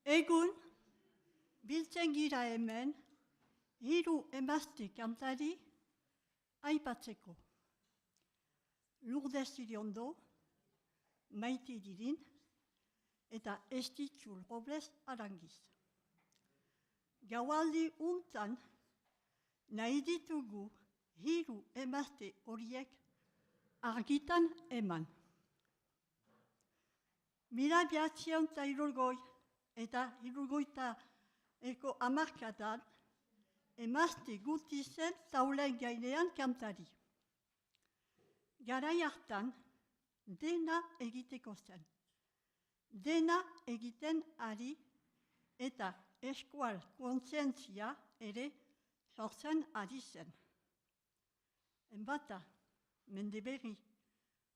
Egun, biltzen gira hemen, 3 emazte kantari aipatzeko. Lourdes Iriondo, Maite Dirin, eta Estitxul Robles Arangiz. Gaualdi untan, nahi ditugu 3 emazte horiek argitan eman. 1960 eta 70ko hamarkadan emazte guti zen taulen gainean kantari. Garai hartan, dena egiteko zen. Dena egiten ari eta eskual kontzientzia ere sortzen ari zen. Enbata, Mendeberri,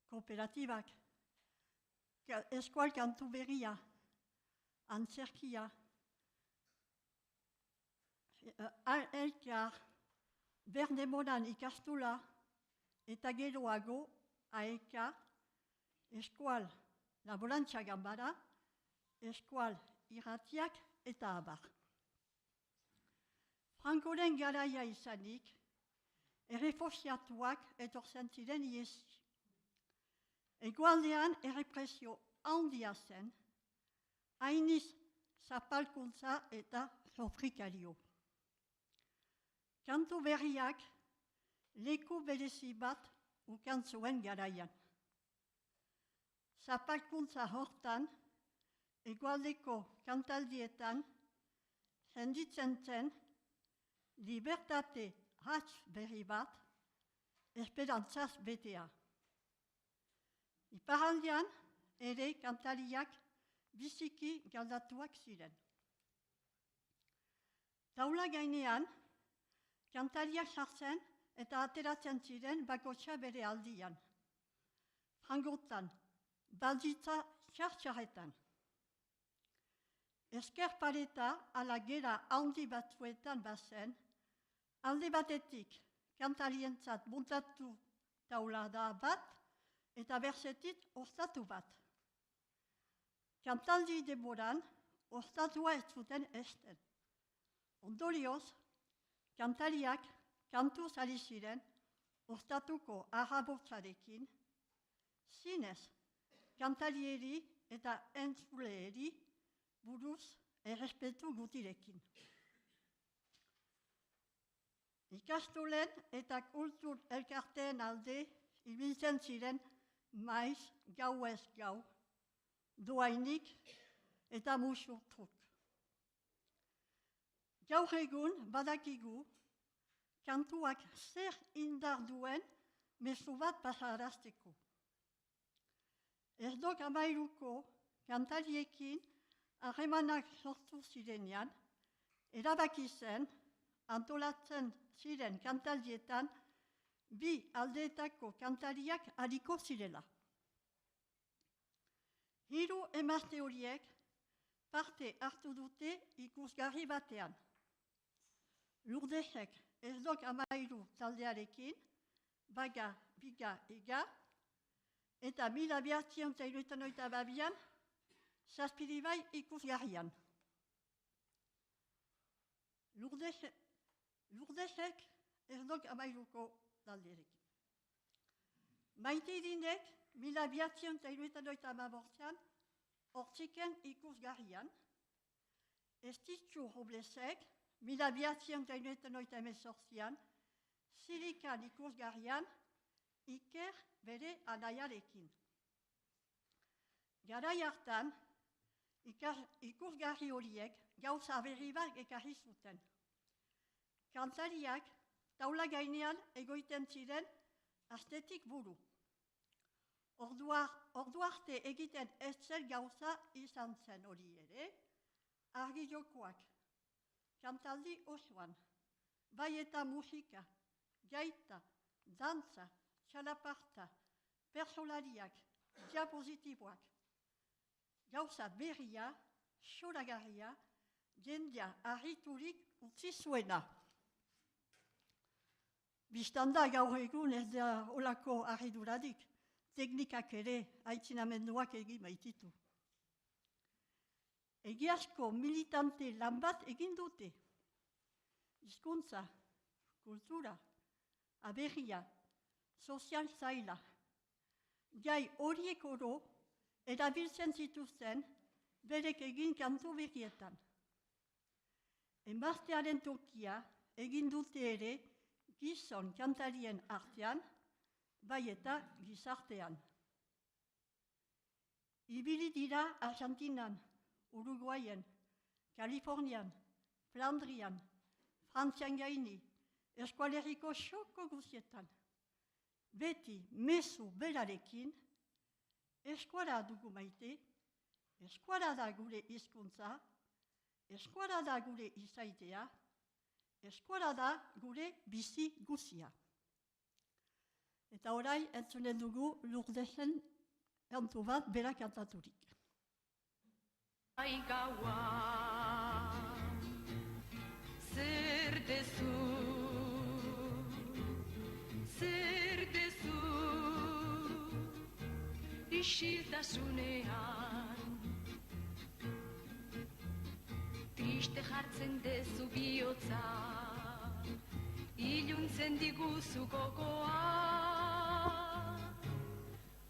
kooperatibak, eskual kantu berria, antzerkia, elkar, berdemonan ikastula, eta geroago, aeka, eskual laborantza ganbara, eskual irratiak eta abar. Frankoren garaia izanik, errefuxiatuak etortzen ziren iesi. Egoaldean errepresio handia zen, hainiz zapalkuntza eta sofrikario. Kantu berriak leku berezi bat ukan zuen garaian. Zapalkuntza hortan, egoaldeko kantaldietan, senditzen zen libertate hatz berri bat, esperantzaz betea. Iparaldean ere kantariak biziki galdatuak ziren. Taula gainean, kantariak sartzen eta ateratzen ziren bakotxa bere aldian. Frangotan, balditza txar-txarretan. Esker pareta ala gera handi batzuetan bazen, alde batetik kantarientzat buntatu taula da bat, eta berzetit ostatu bat. Kantaldi denboran, ostatua ez zuten esten. Ondorioz, kantariak kantuz ari ziren, ostatuko ahabotzarekin, zinez, kantarieri eta entzuleeri buruz errespetu gutirekin. Ikastolen eta kultur elkarteen alde ibiltzen ziren maiz gau ez gau, doainik eta musurtruk. Gaur egun badakigu, kantuak zer indar duen mezu bat pasarazteko. Erdok 13ko kantariekin harremanak sortu zirenean, erabaki zen antolatzen ziren kantaldietan 2 aldeetako kantariak ariko zirela. 3 emazte horiek parte hartu dute ikusgarri batean. Lourdesek Erdok 13 taldearekin, baga, biga, ega, eta 1982an Zazpiribai ikusgarrian. Lourdesek Erdok 13ko taldearekin. Maite Dirinek 1988an Hortziken ikusgarrian, Estitxul Roblesek 1988an Zirikan ikusgarrian, Iker bere anaiarekin. Garai hartan, ikusgarri horiek gauza berri bat ekarri zuten. Kantariak taula gainean egoiten ziren astetik buru. Ordu arte egiten ez zen gauza izan zen hori ere, argi jokoak, kantaldi osoan, bai eta musika, gaita, dantza, txalaparta, persolariak, diapositiboak. Gauza berria, xoragarria, jendea harriturik utzi zuena. Bistanda gaur egun ez da olako harriduradik, teknikak ere aitzinamenduak egin baititu. Egiazko militante lan bat egin dute. Hizkuntza, kultura, aberria, sozial zaila. Gai horiek oro erabiltzen zituzten berek egin kantu berrietan. Emaztearen tokia egin dute ere gizon kantarien artean, bai eta gizartean. Ibili dira Argentinan, Uruguayen, Kalifornian, Flandrian, Frantzian gaini, eskualerriko xoko guzietan. Beti mezu berarekin, eskuara dugu maite, eskuara da gure hizkuntza, eskuara da gure izaitea, eskuara da gure bizi guzia. Eta orai entzunen dugu Lourdesen kantu bat berak kantaturik. Gaua, zer dezu, isiltasunean, triste jartzen dezu bihotza, iluntzen diguzu gogoa,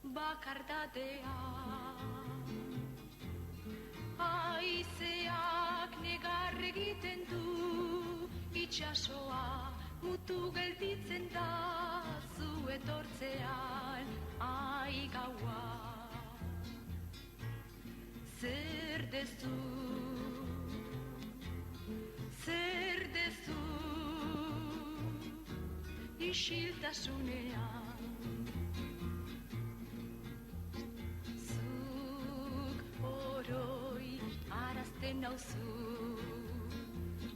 bakardatea. Haizeak negar egiten du, itxasoa mutu gelditzen da, zu etortzean, ai gaua. Zer dezu, isiltasunean. Nauzu,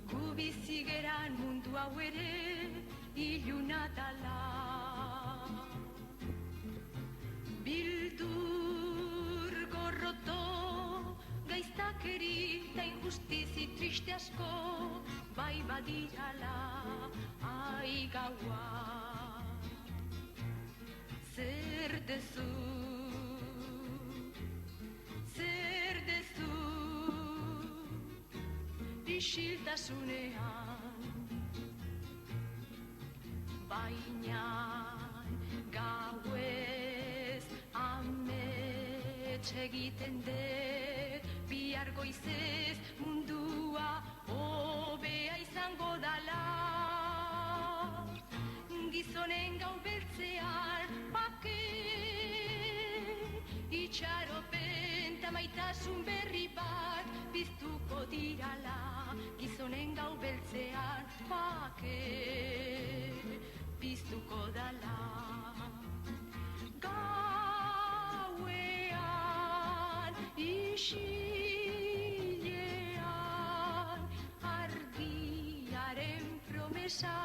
gu bizi geran mundu hau ere iluna dala. Bildur gorroto, gaiztakeri eta injustizi triste asko, bai badirala, ai gaua. Zer dezu, isiltasunean, baina gauez amets egiten dut, bihar goizez mundua hobea izango dala. Gizonen gau beltzean bake, itxaropen ta maitasun berri bat biztuko dirala. Gizonen gau beltzean bake piztuko dala. Gauean isilean argiaren promesa,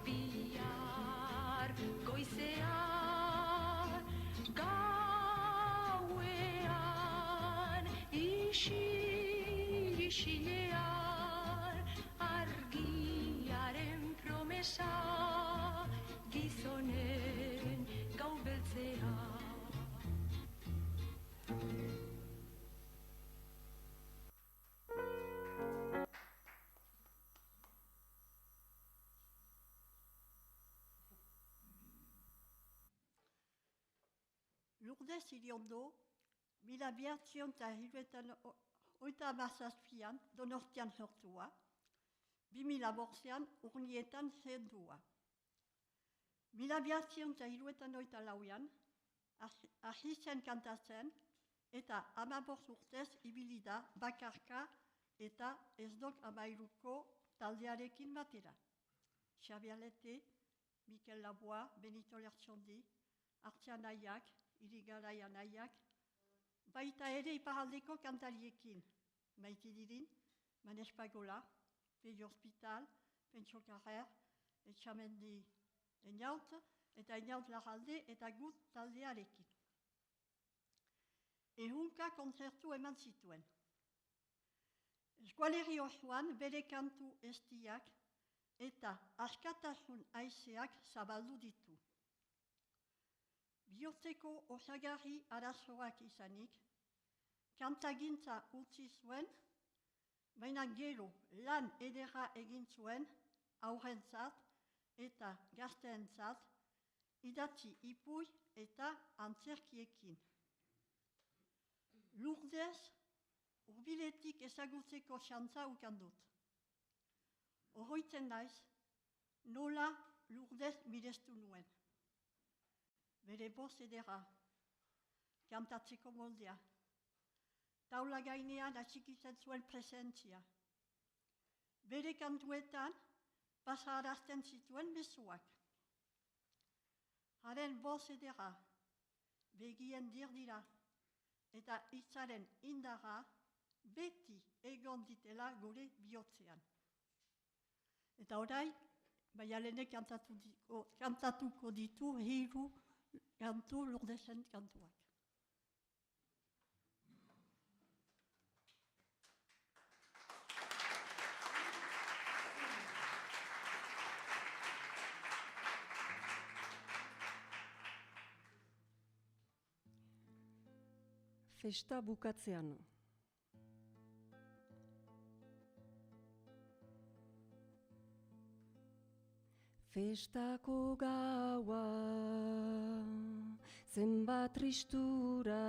bihar goizean. Gauean isilean argiaren promesa, gizonen gau beltzea. Lourdes Iriondo, 1987an Donostian sortua, 2005an Urnietan zendua. 1974an hasi zen kantatzen eta 15 urtez ibili da bakarka eta ez dok 13ko taldearekin batera. Xabi Alete, Mikel Laboa, Benito Lertxondi, Artxan Aiak, Irigaraian Aiak, baita ere iparaldeko kantariekin, Maite Dirin, Manes Pagola, Pegi Hospital, Pentxo Carrer, Etxamendi Einaut, eta Einaut Larralde eta gut taldearekin. Ehunka kontzertu eman zituen. Eskualerri osoan bere kantu estiak eta askatasun haizeak zabaldu ditu. Bihotzeko osagarri arazoak izanik, kantagintza utzi zuen, baina gero lan edera egin zuen aurrentzat eta gazteentzat idatzi ipuin eta antzerkiekin. Lourdes hurbiletik ezagutzeko xantza ukan dut. Oroitzen naiz, nola Lourdes mirestu nuen. Bere boz edera, kantatzeko moldea, taula gainean atxikitzen zuen presentzia. Bere kantuetan pasarazten zituen mezuak. Haren boz edera, begien dirdira, eta hitzaren indarra beti egon ditela gure bihotzean. Eta orain, Maialenek kantatuko ditu 3 kantu Lourdesen kantuak. Festa bukatzean. Festako gaua, zenbat tristura,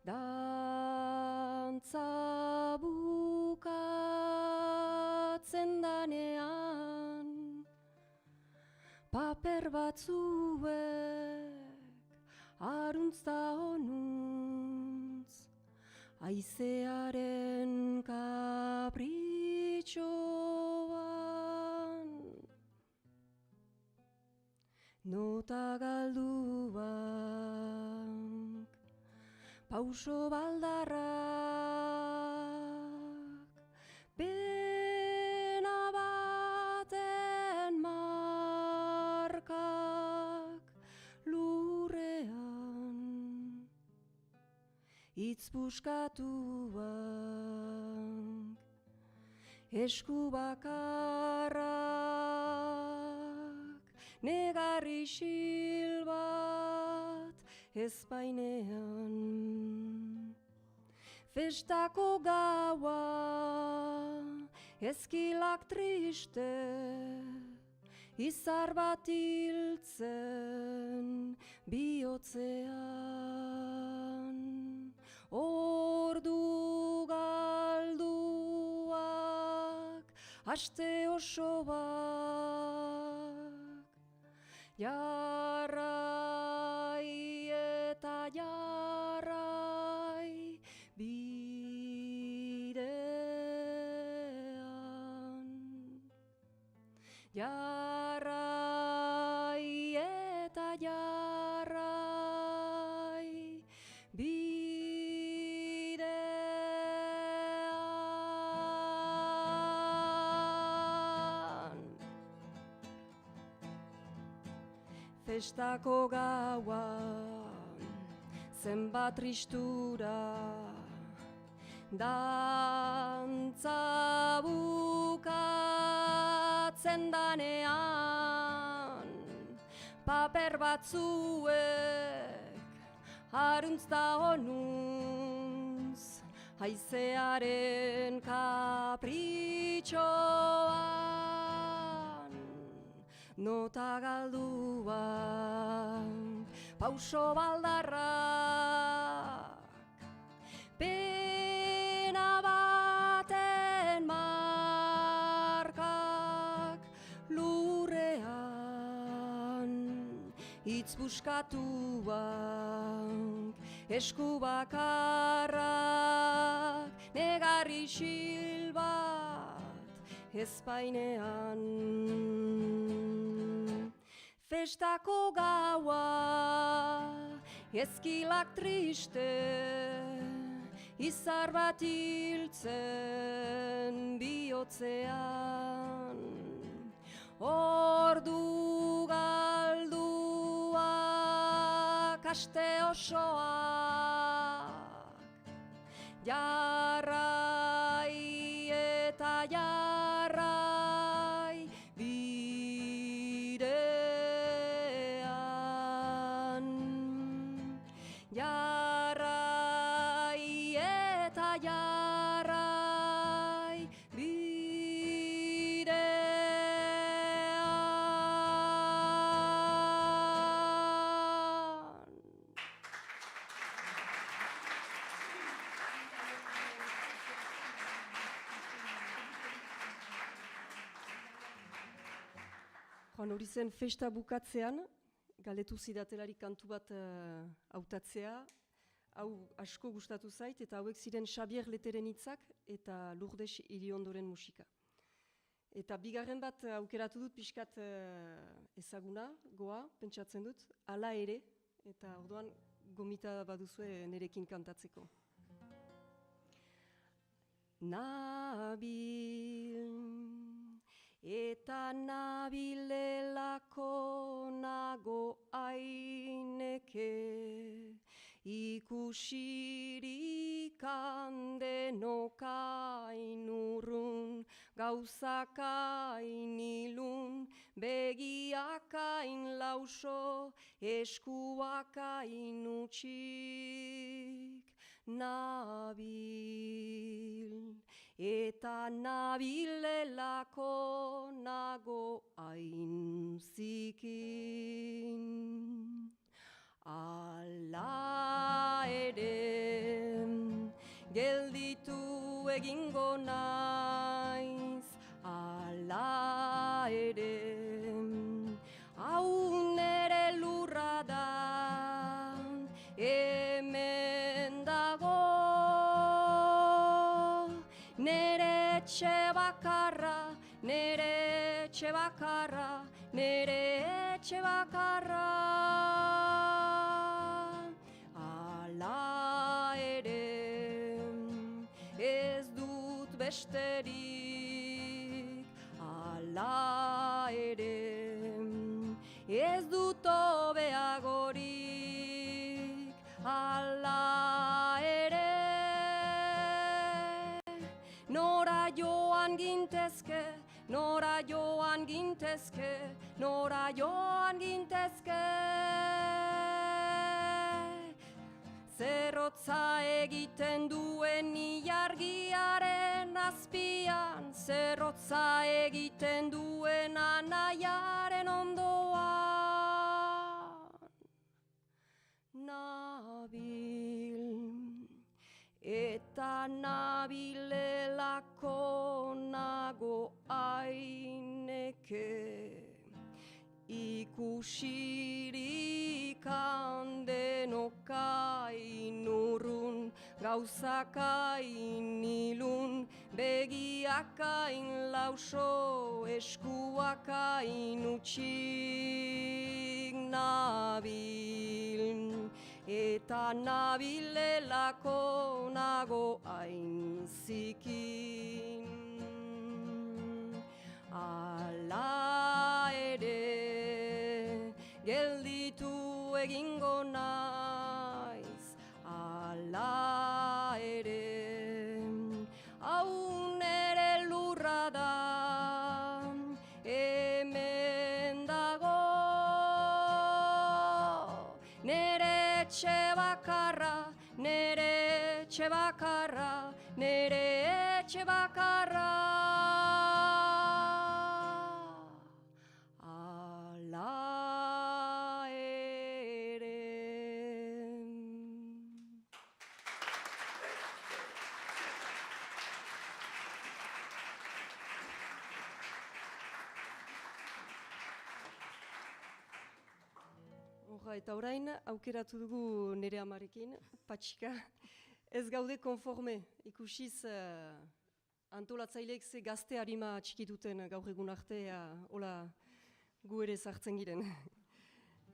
dantza bukatzen danean, paper batzuek aruntz da honuntz, haizearen kapritxoan. Nota galduak, pauso baldarrak, pena baten markak lurrean, hitz puskatuak, esku bakarrak, negarri xil bat ezpainean. Festako gaua, ezkilak triste, izar bat hiltzen bihotzean. Ordu galduak, aste oso bak, jarrai eta jarrai bidean. Jarrai eta jarrai bidean. Festako gaua, zenbat tristura, dantza bukatzen danean, paper batzuek aruntz da honuntz, haizearen kapritxoan. Nota galduak, pauso baldarrak, pena baten markak lurrean, hitz buskatuak, esku bakarrak, negarri xil bat ezpainean. Festako gaua, ezkilak triste, izar bat hiltzen bihotzean. Ordu galduak, aste osoak, jarrai eta jarrai bidean. Jarrai Joan hori zen festa bukatzean, galetu zidatelarik kantu bat hautatzea, hau asko gustatu zait, eta hauek ziren Xabier Leteren hitzak eta Lourdes Iriondoren musika. Eta bigarren bat aukeratu dut pixkat ezaguna, goa, pentsatzen dut, hala ere, eta orduan gomita baduzue nerekin kantatzeko. Nabil, eta nabilelako nago aineke, ikusirik handenokain urrun, gauzakain ilun, begiakain lauso, eskuakain utxik. Nabil, eta nabilelako nago hain zikin. Ala ere, gelditu egingo naiz, ala ere, hau nere lurra da, hemen dago, nere etxe bakarra, nere etxe bakarra, nere etxe bakarra. Ala ere, ez dut besterik, ala ere, ez dut hobeagorik, ala ere, nora joan gintezke, nora joan gintezke, nora joan gintezke. Zerrotza egiten duen ilargiaren azpian, zerrotza egiten duen anaiaren ondoan. Nabil, eta nabilelako nago aineke, ikusirik handenokain urrun, gauzakain ilun, begiakain lauso, eskuakain utxik. Nabil, eta nabilelako nago hain zikin. Ala ere, gelditu egingo naiz, ala ere, hau nere lurra da, hemen dago, nere etxe bakarra, nere etxe bakarra, nere etxe bakarra. Eta orain aukeratu dugu nire amarekin, Patxika. Ez gaude konforme, ikusiz antolatzaileek ze gazte harima txikituten gaur egun arte, hola gu ere sartzen giren.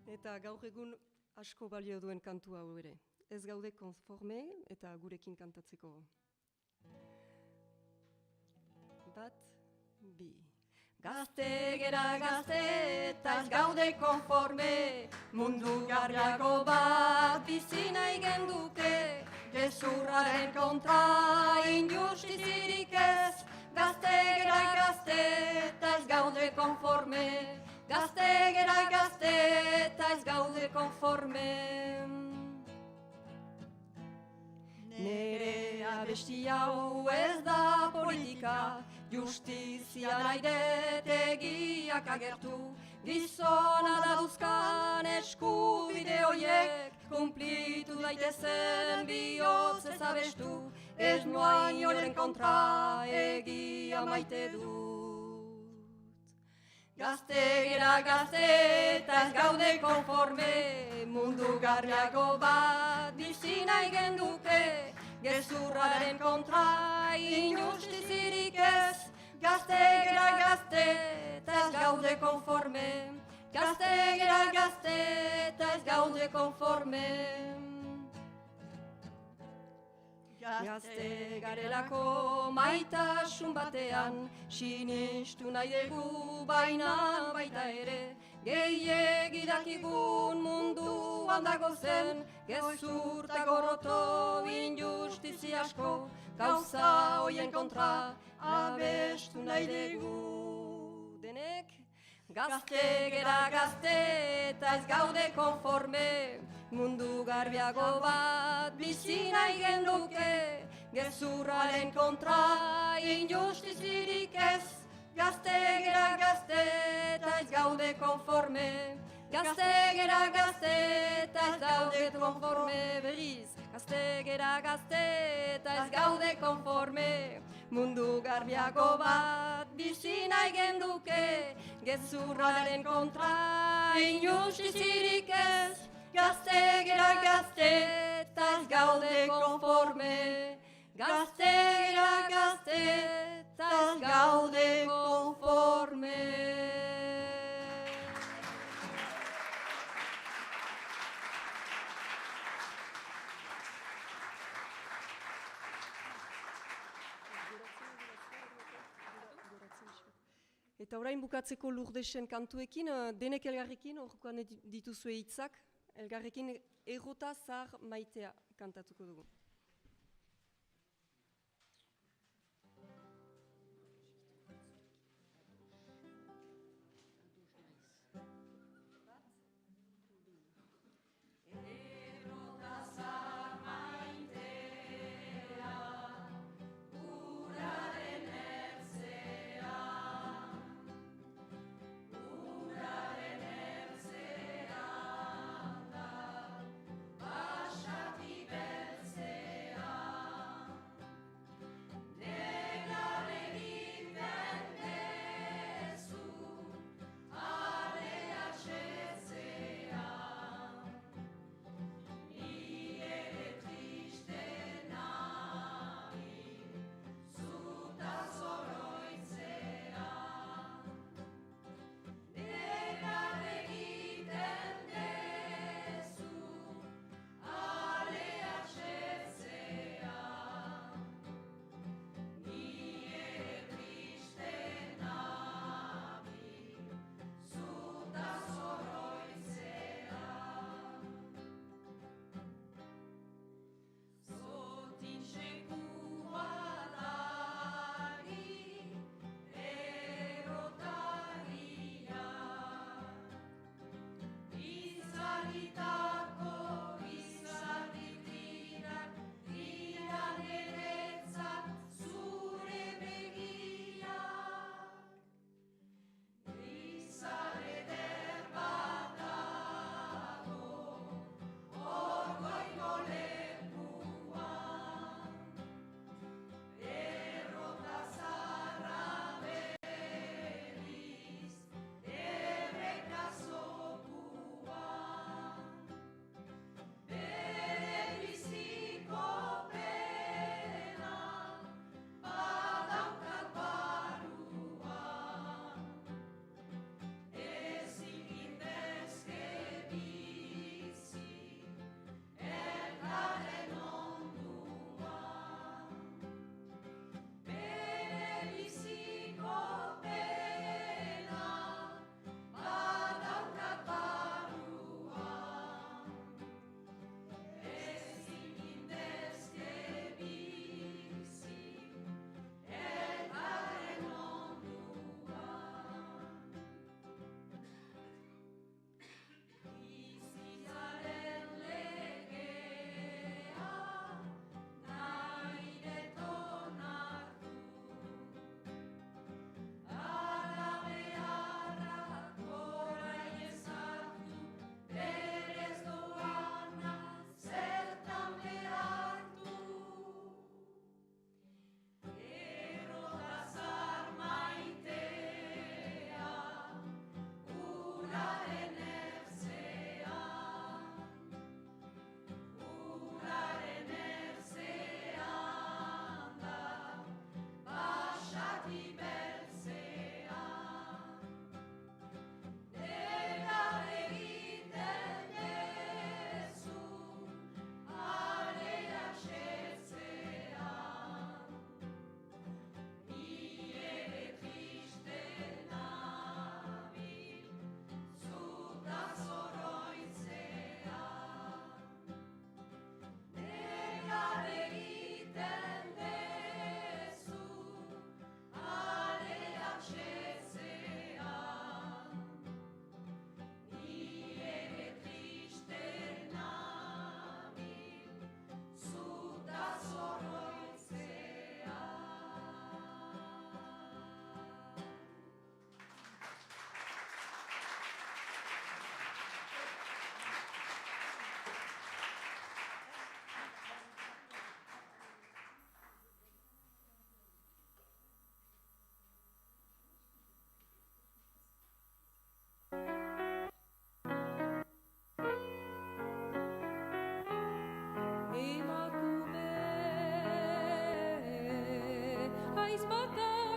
Eta gaur egun asko balio duen kantu hau ere. Ez gaude konforme eta gurekin kantatzeko. Bat, bi. Gazte gera gazte eta ez gaude konforme, mundu garriago bat bizi nahi genduke, gezurraren kontra injustizirik ez. Gazte gera gazte eta ez gaude konforme, gazte gera gazte eta ez gaude konforme. Nere abesti hau ez da politika, justizia nahi dut egiak agertu, gizona dauzkan eskubide horiek, kumplitu daitezen bihotz ez abestu, ez noa inoren kontra egia maite dut. Gazte gera gazte eta ez gaude konforme, mundu garriago bat bizi nahi genduke, gezurraren kontra injustizirik ez. Gazte gera gazte eta ez gaude konforme, gazte gera gazte eta ez gaude konforme. Gazte garelako maitasun batean, sinistu nahi dugu baina baita ere, gehiegi dakigun mundu handago zen, gezur eta gorroto injustizi asko, gauza hoien kontra abestu nahi dugu. Denek gazte gera gazte eta ez gaude konforme, mundu garbiago bat bizi nahi genduke, gezurraren kontra injustizirik ez. Gazte gera gazte eta ez gaude konforme, gazte gera gazte eta ez gaude konforme. Berriz, gazte gera gazte eta ez gaude konforme, mundu garbiago bat bizi nahi genduke, gezurraren kontra injustizirik ez. Gazte gera gazte eta ez gaude konforme, gazte gera gazte eta ez gaude konforme. Eta orain bukatzeko Lurdesen kantuekin, denek elgarrekin, horkoan dituzue hitzak, elgarrekin errota zahar maitea kantatuko dugu. Say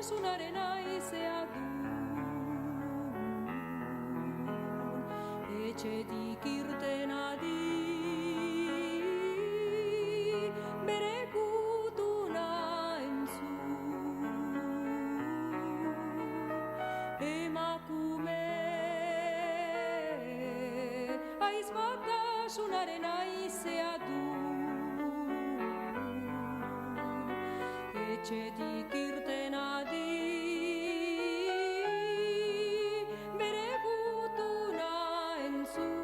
askatasunaren aizea du. Etxetik irten adi, bere gutuna entzun. Emakume aiz batasunaren aizea du. Etxetik irten adi, bere gutuna entzun.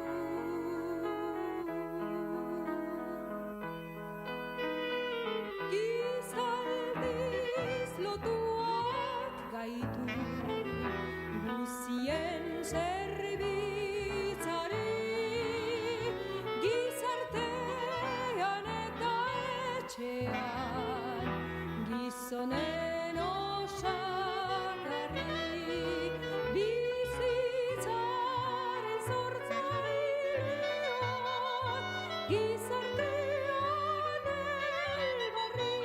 Gizaldiz lotuak gaitu, guzien zerbitzari, gizartean eta etxean, gizonen osagarri, bizitzaren sortzaileak, gizartean elbarri,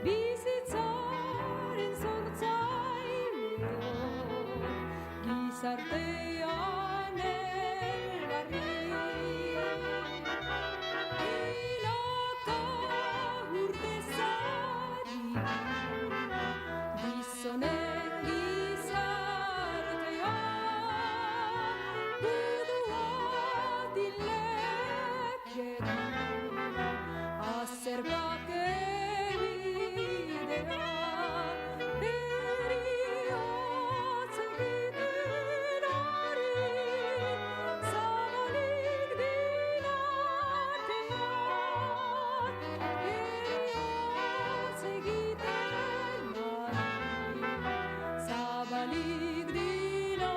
bizitzaren sortzaileak, gizartean elbarri. Milaka urte zari, gizonen gizartean, gudua dilekera, azerbak ebidea, beriotz egiten ari, zabalik dinatean, beriotz egiten ari, zabalik dinatean.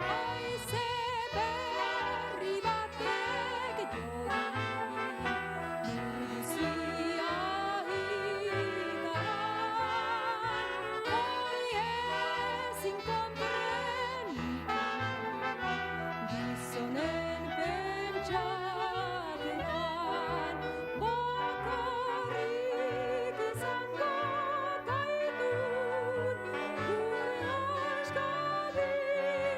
Haize berri batek jodi, guzia hikaran, hoi ezin konprenitu, gizonen pentsakeran, bakarrik izango gaitun, gure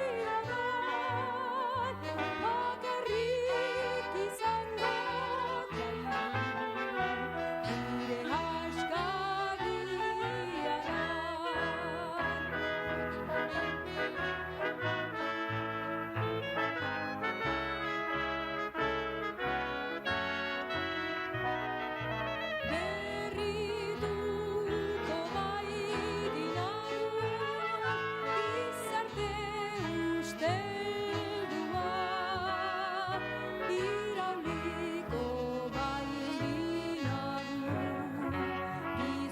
askabiadan, bakarrik izango gaitun, gure berrituko baitinaguen gizarte usteldua, irauliko baitinagu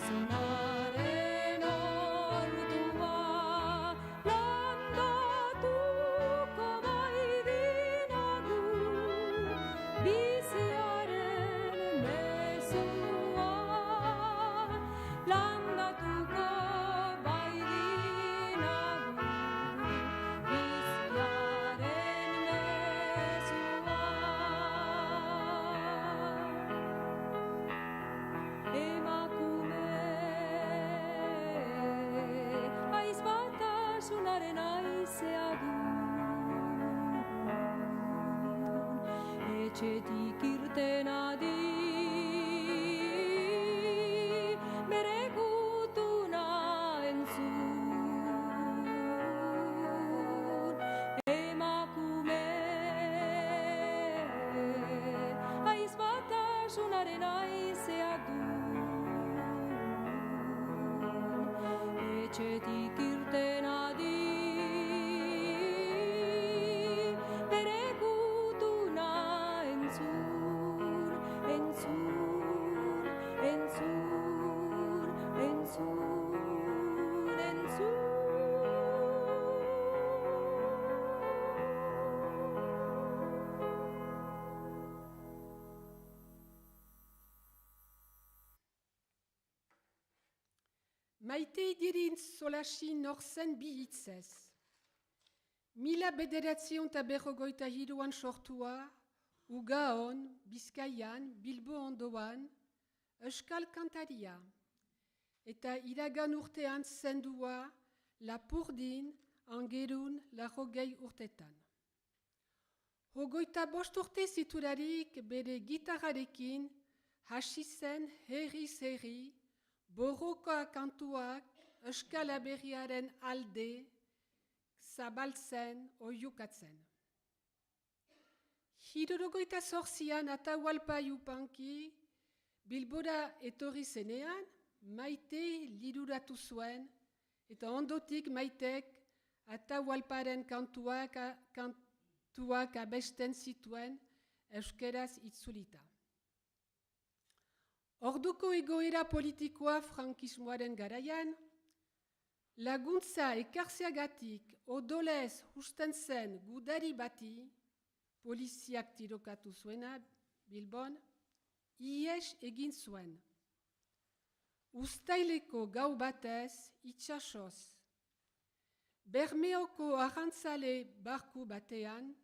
gizonaren ordua, landatuko baitinagu biziaren mezua, landatuko baitinagu biziaren mezua. Emakume aiz batasunaren aizea du. Etxetik irten adi, bere gutuna entzun. Emakume aiz batasunaren aizea du. Etxetik irten adi, bere gutuna entzun, entzun, entzun, entzun, entzun. Maite idirin solasi norzen bi hitzez. Mila bederatzion eta berrogoita hiruan sortua, Ugaon, Bizkaian, Bilbo ondoan, euskal kantaria, eta iragan urtean zendua Lapurdin angerun 80 urtetan. 25 urte ziturarik bere gitarrarekin hasi zen herriz herri, borroka kantuak euskal aberriaren alde zabaltzen oiukatzen. 78an Atahualpa Yupanqui Bilbora etorri zenean, Maite liruratu zuen, eta ondotik Maitek Atahualparen kantuak abesten zituen euskeraz itzulita. Orduko egoera politikoa frankismoaren garaian, laguntza ekartzeagatik odolez husten zen gudari bati, poliziak tirokatu zuena Bilbon, ihes egin zuen. Uztaileko gau batez itsasoz. Bermeoko arrantzale barku batean,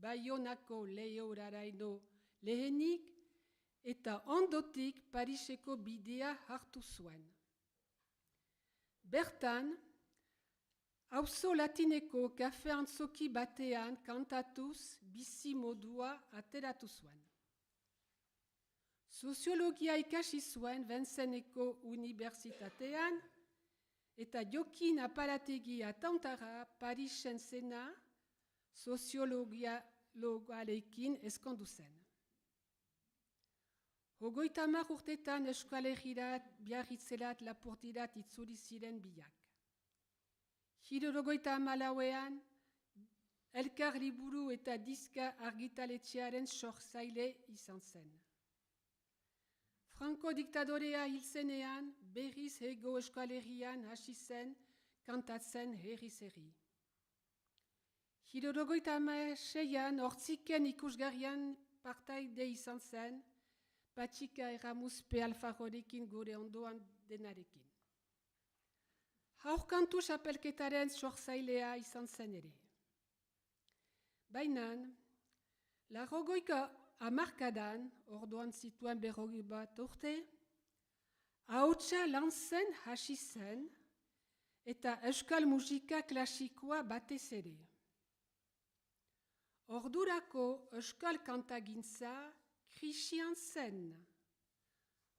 Baionako lehoraraino lehenik, eta ondotik Pariseko bidea hartu zuen. Bertan, auzo latineko kafe antzoki batean kantatuz bizi modua ateratu zuen. Soziologia ikasi zuen Vinceneko Unibertsitatean, eta Jokin Aparategi Atauntara Parisen zena soziologialekin eskondu zen. 30 urtetan Euskal Herrirat, Biarritzerat, Lapurdirat itzuli ziren biak. 74ean Elkar liburu eta diska argitaletxearen sortzaile izan zen. Franco diktadorea hil zenean, berriz hego Euskal Herrian hasi zen kantatzen herriz herri. 76an Hortziken ikusgarrian partaide izan zen, Patxika Erramuzpe Alfajorekin gure ondoan denarekin. Haurkantu xapelketaren sortzailea izan zen ere. Baina, 80ean, orduan zituen 21 urte, ahotsa lan zen hasi zen, eta euskal musika klasikoa batez ere. Ordurako euskal kantagintza krisian zen,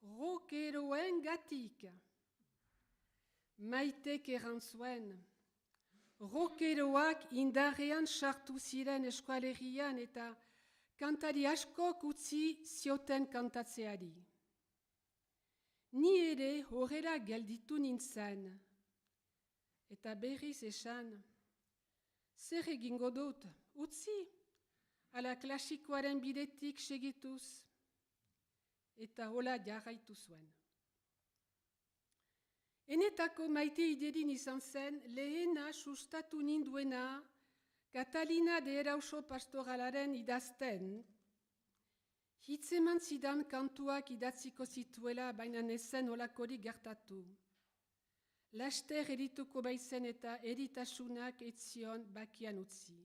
rockeroen gatik. Maitek erantzuen, rockeroak indarrean sartu ziren Euskal Herrian eta kantari askok utzi zioten kantatzeari. Ni ere horrela gelditu nintzen, eta berriz esan, zer egingo dut, utzi, ala klasikoaren bidetik segituz, eta hola jarraitu zuen. Enetako Maite Iderin izan zen lehena sustatu ninduena Catalina de Erauso pastoralaren idazten, hitzeman zidan kantuak idatziko zituela baina nezen olakorik gertatu. Laster erituko baizen eta eritasunak etzion bakian utzi.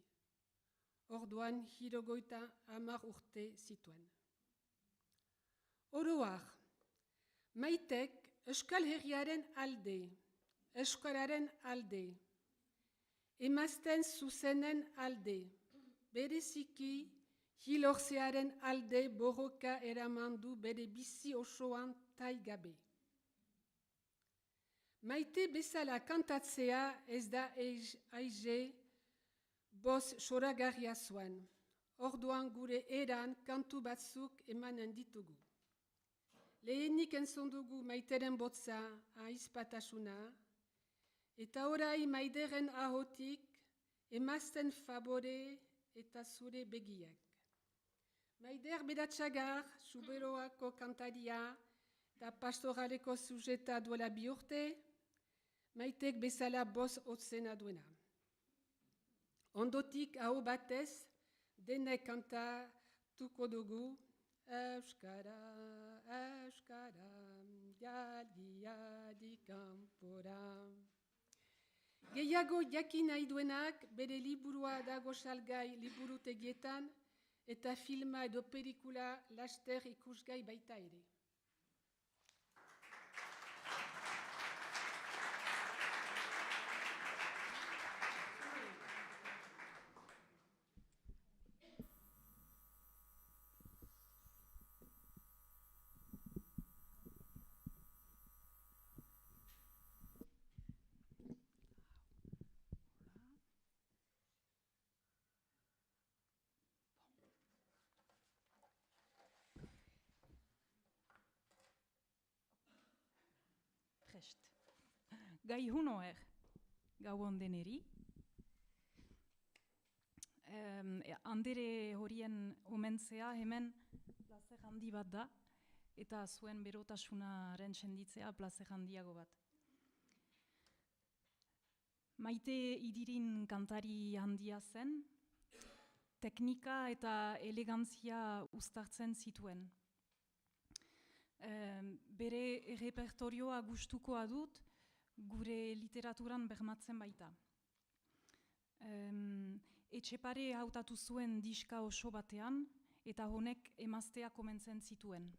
Orduan 70 urte zituen. Oroar, Maitek Euskal Herriaren alde, Euskararen alde, emazten zuzenen alde, bereziki hilorzearen alde borroka eramandu bere bizi osoan taigabe. Maite bezala kantatzea ez da aize boz soragarria zuen. Orduan gure eran kantu batzuk emanen ditugu. Lehenik entzun dugu Maiteren botza aizpatasuna, eta orai Maideren ahotik emazten favore eta zure begiak. Maider Bedatxagar, Zuberoako kantaria eta pastoraleko sujeta duela 2 urte, Maitek bezala boz hotzena duena. Ondotik aho batez, denek kantatuko dugu, Euskara, Euskara, jaldi kanpora. Gehiago jakin nahi duenak bere liburua dago salgai liburutegietan eta filma edo pelikula laster ikusgai baita ere. prest. Gai hunoer, gau ondeneri. Andere horien omentzea hemen plazer handi bat da, eta zuen berotasunaren senditzea plazer handiago bat. Maite Idirin kantari handia zen, teknika eta elegantzia uztartzen zituen. Bere repertorioa gustukoa dut, gure literaturan bermatzen baita. Etxepare hautatu zuen diska oso batean, eta honek emaztea komentzen zituen.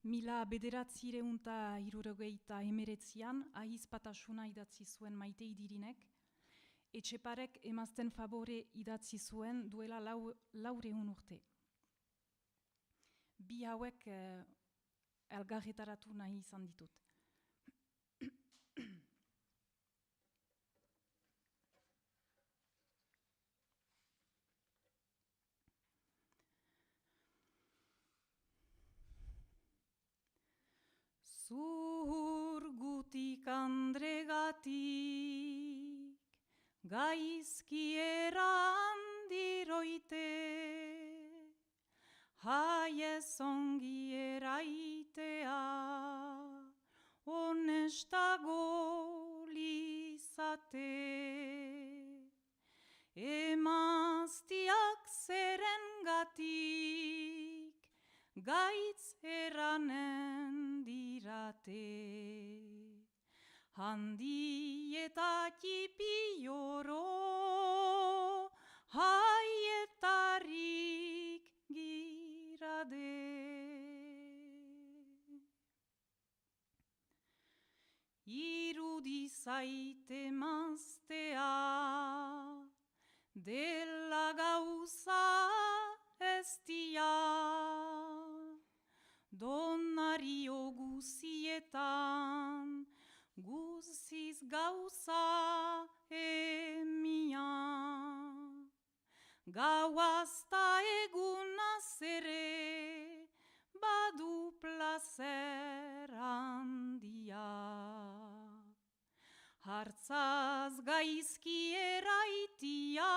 1979an ahizpatasuna idatzi zuen Maite Idirinek, Etxeparek emazten favore idatzi zuen duela 400 urte. Bi hauek elgarretaratu nahi izan ditut. Zurgutik andregatik, gaizkiera handiroite, haiez ongi eraitea, honestago lizate. Emaztiak zerengatik, gaitz eranen dirate. Handi eta tipi oro, haietarik girade. Irudi zaite maztea, dela gauza estia, donario guzietan, guziz gauza emia. Gauazta egunaz ere, badu plazer handia. Hartzaz gaizki eraitia,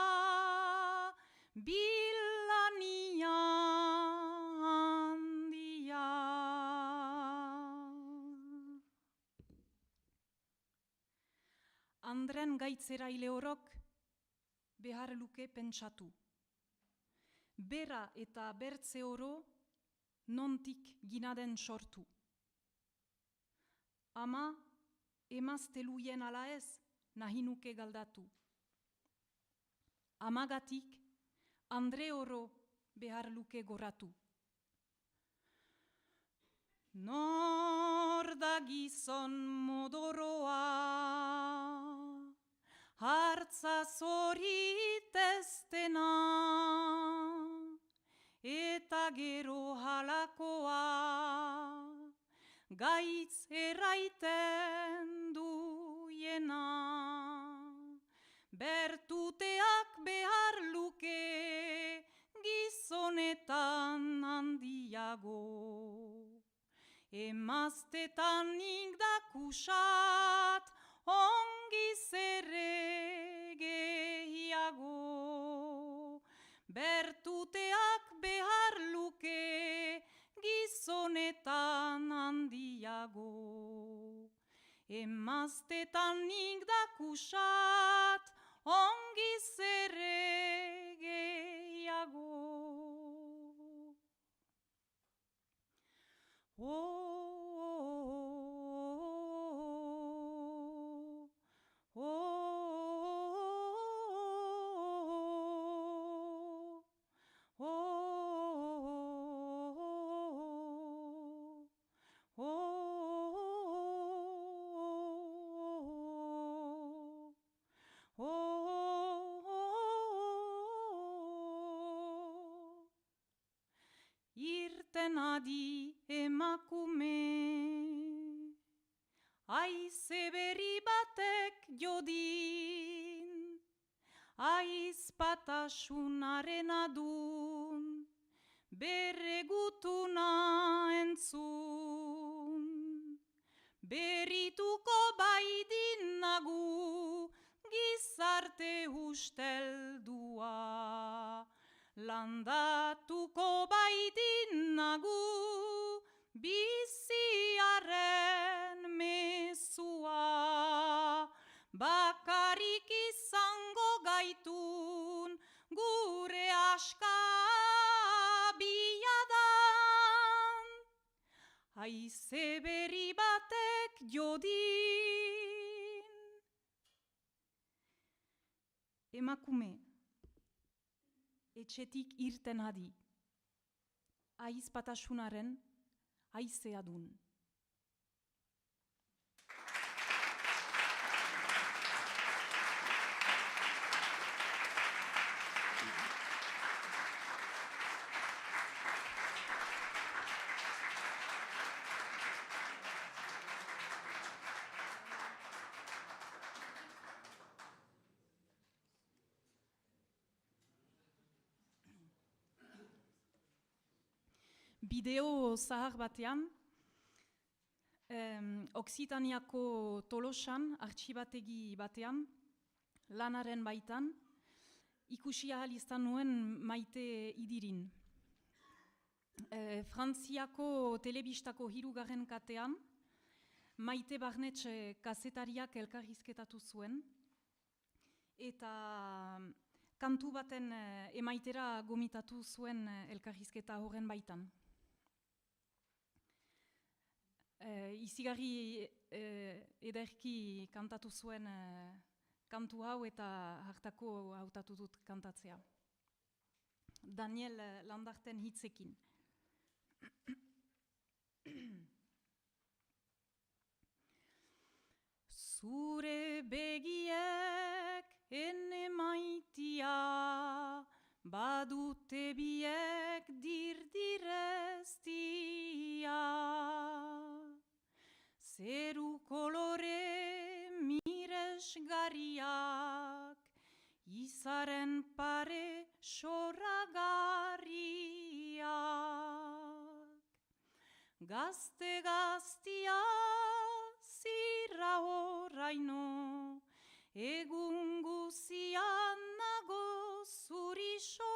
bilania handia. Andren gaitzeraile horok behar luke pentsatu. Bera eta bertze oro nontik ginaden sortu. Ama emazteluien ala ez nahinuke galdatu. Amagatik Andre oro behar luke goratu. Nor da gizon modoroa, hartza zoriteztena, eta gero halakoa, gaitz erraiten duiena. Bertuteak behar luke gizonetan handiago. Emaztetan nik dakusat ongi zere gehiago. Bertuteak behar luke gizonetan handiago. Emaztetan nik dakusat ongi zere gehiago. Irten adi emakume, aize berri batek jodin, aizpatasunaren adun, bere gutuna entzun, berrituko baitin nagu gizarte usteldua. Landatuko baitin nagu biziaren mezua. Bakarik izango gaitun gure aska biadan. Haize berri batek jodin. Emakume, etxetik irten adi. Ahizpatasunaren haizea dun. Bideo zahar batean, Oksitaniako Tolosan, artxibategi batean, lanaren baitan, ikusi ahal izan nuen Maite Idirin. Frantziako telebistako 3. katean, Maite Barnetxe kazetariak elkarrizketatu zuen, eta kantu baten emaitera gomitatu zuen elkarrizketa horren baitan. Izigarri ederki kantatu zuen kantu hau eta hartako hautatu dut kantatzea. Daniel Landarten hitzekin. Zure begiek ene maitia, badute biek dirdireztia. Zeru kolore miresgarriak, izaren pare sorragarriak. Gazte gaztia zirra horraino, egun guzian nago zurixo.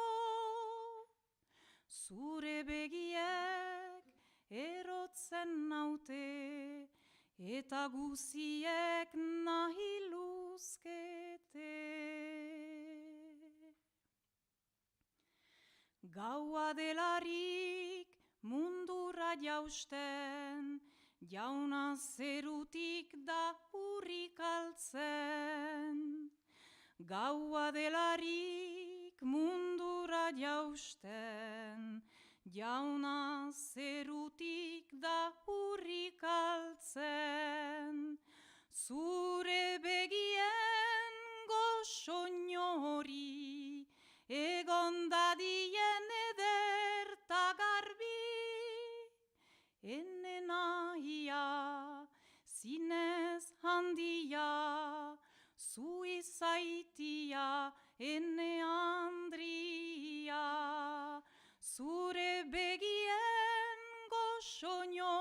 Zure begiek erotzen naute, eta guziek nahi luzkete. Gaua delarik mundura jausten, jauna zerutik da urrik altzen. Gaua delarik mundura jausten, jauna zerutik da urrik altzen. Zure begien goxoño hori, egon dadien ederta garbi. Ene nahia, zinez handia, zu izaitia, ene andria. Zure begien goxoño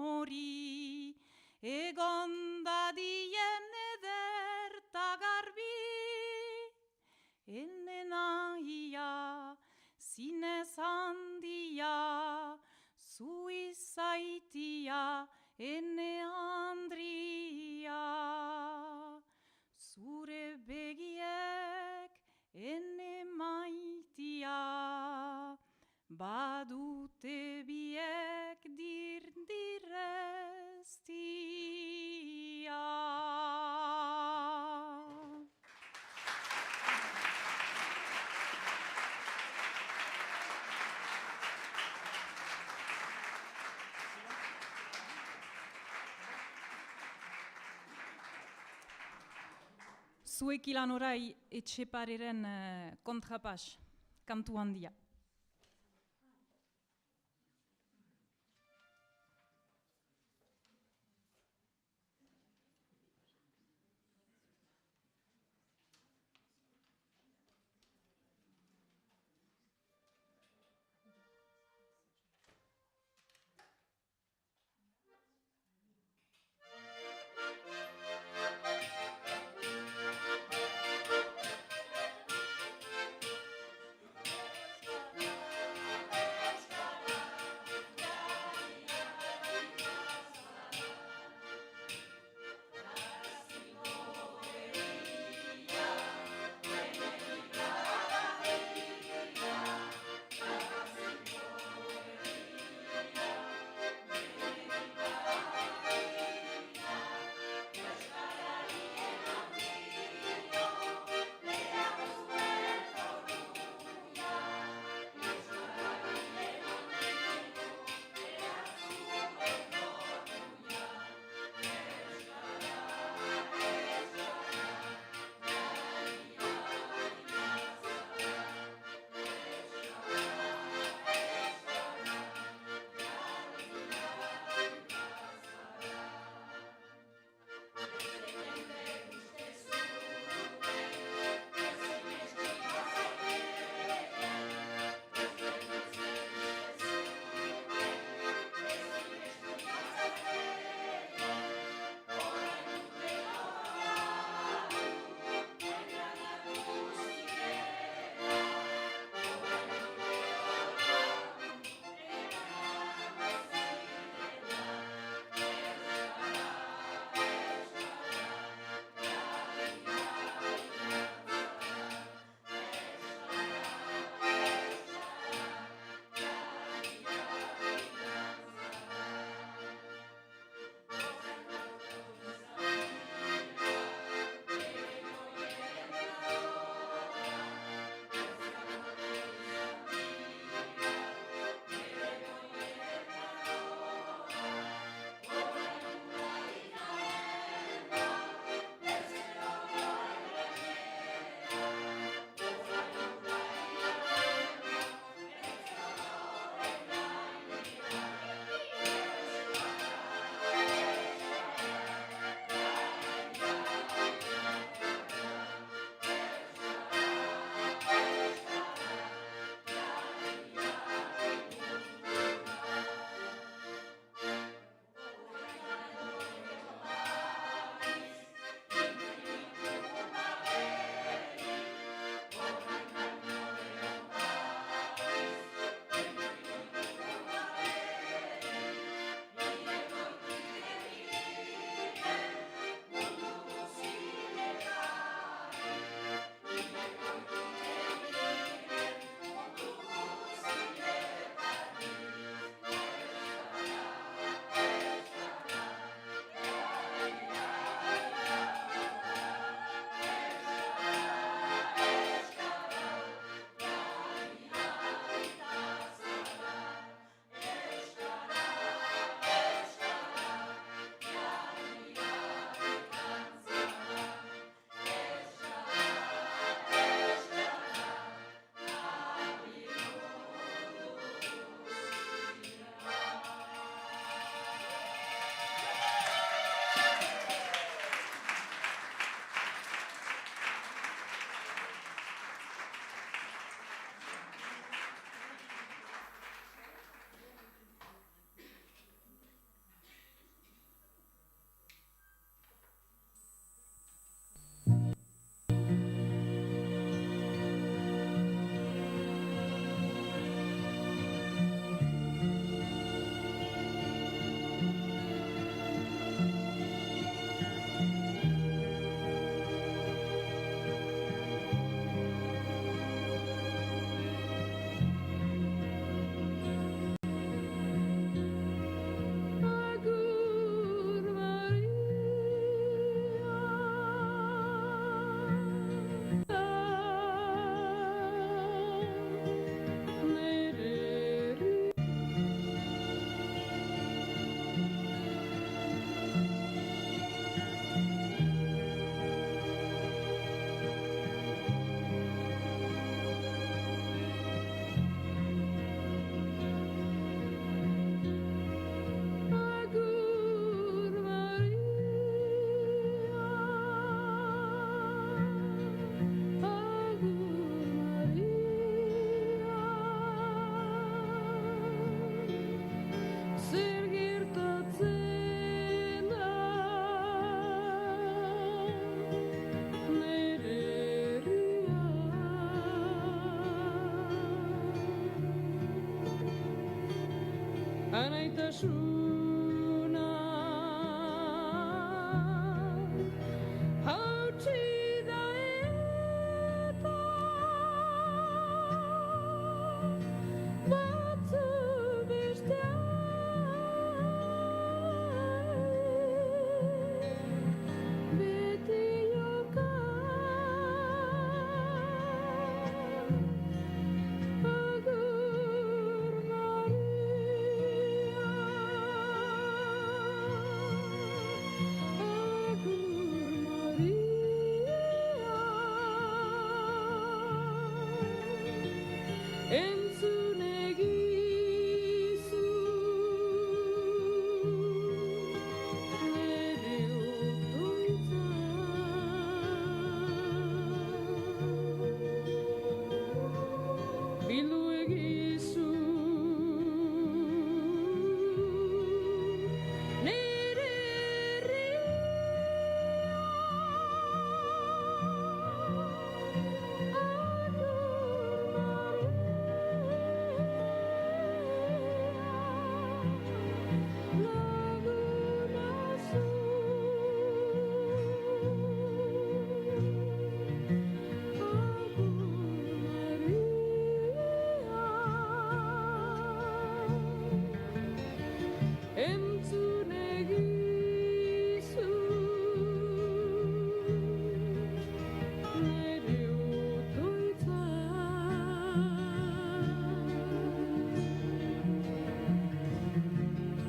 hori, egon dadien ederta garbi. Ene nahia, zinez handia, zu izaitia, ene andria. Zure begiek ene maitia, badute biek dirdireztia. Zuek ilan orai Etxepareren kontrapas, kantu handia. Anaitasuna hautsi da eta batzu bestean beti jokan agur Maria entzun egizu nere otoitza bildu egizu nere entzun egizu nere otoitza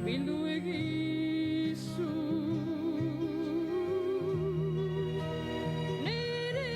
bildu egizu nere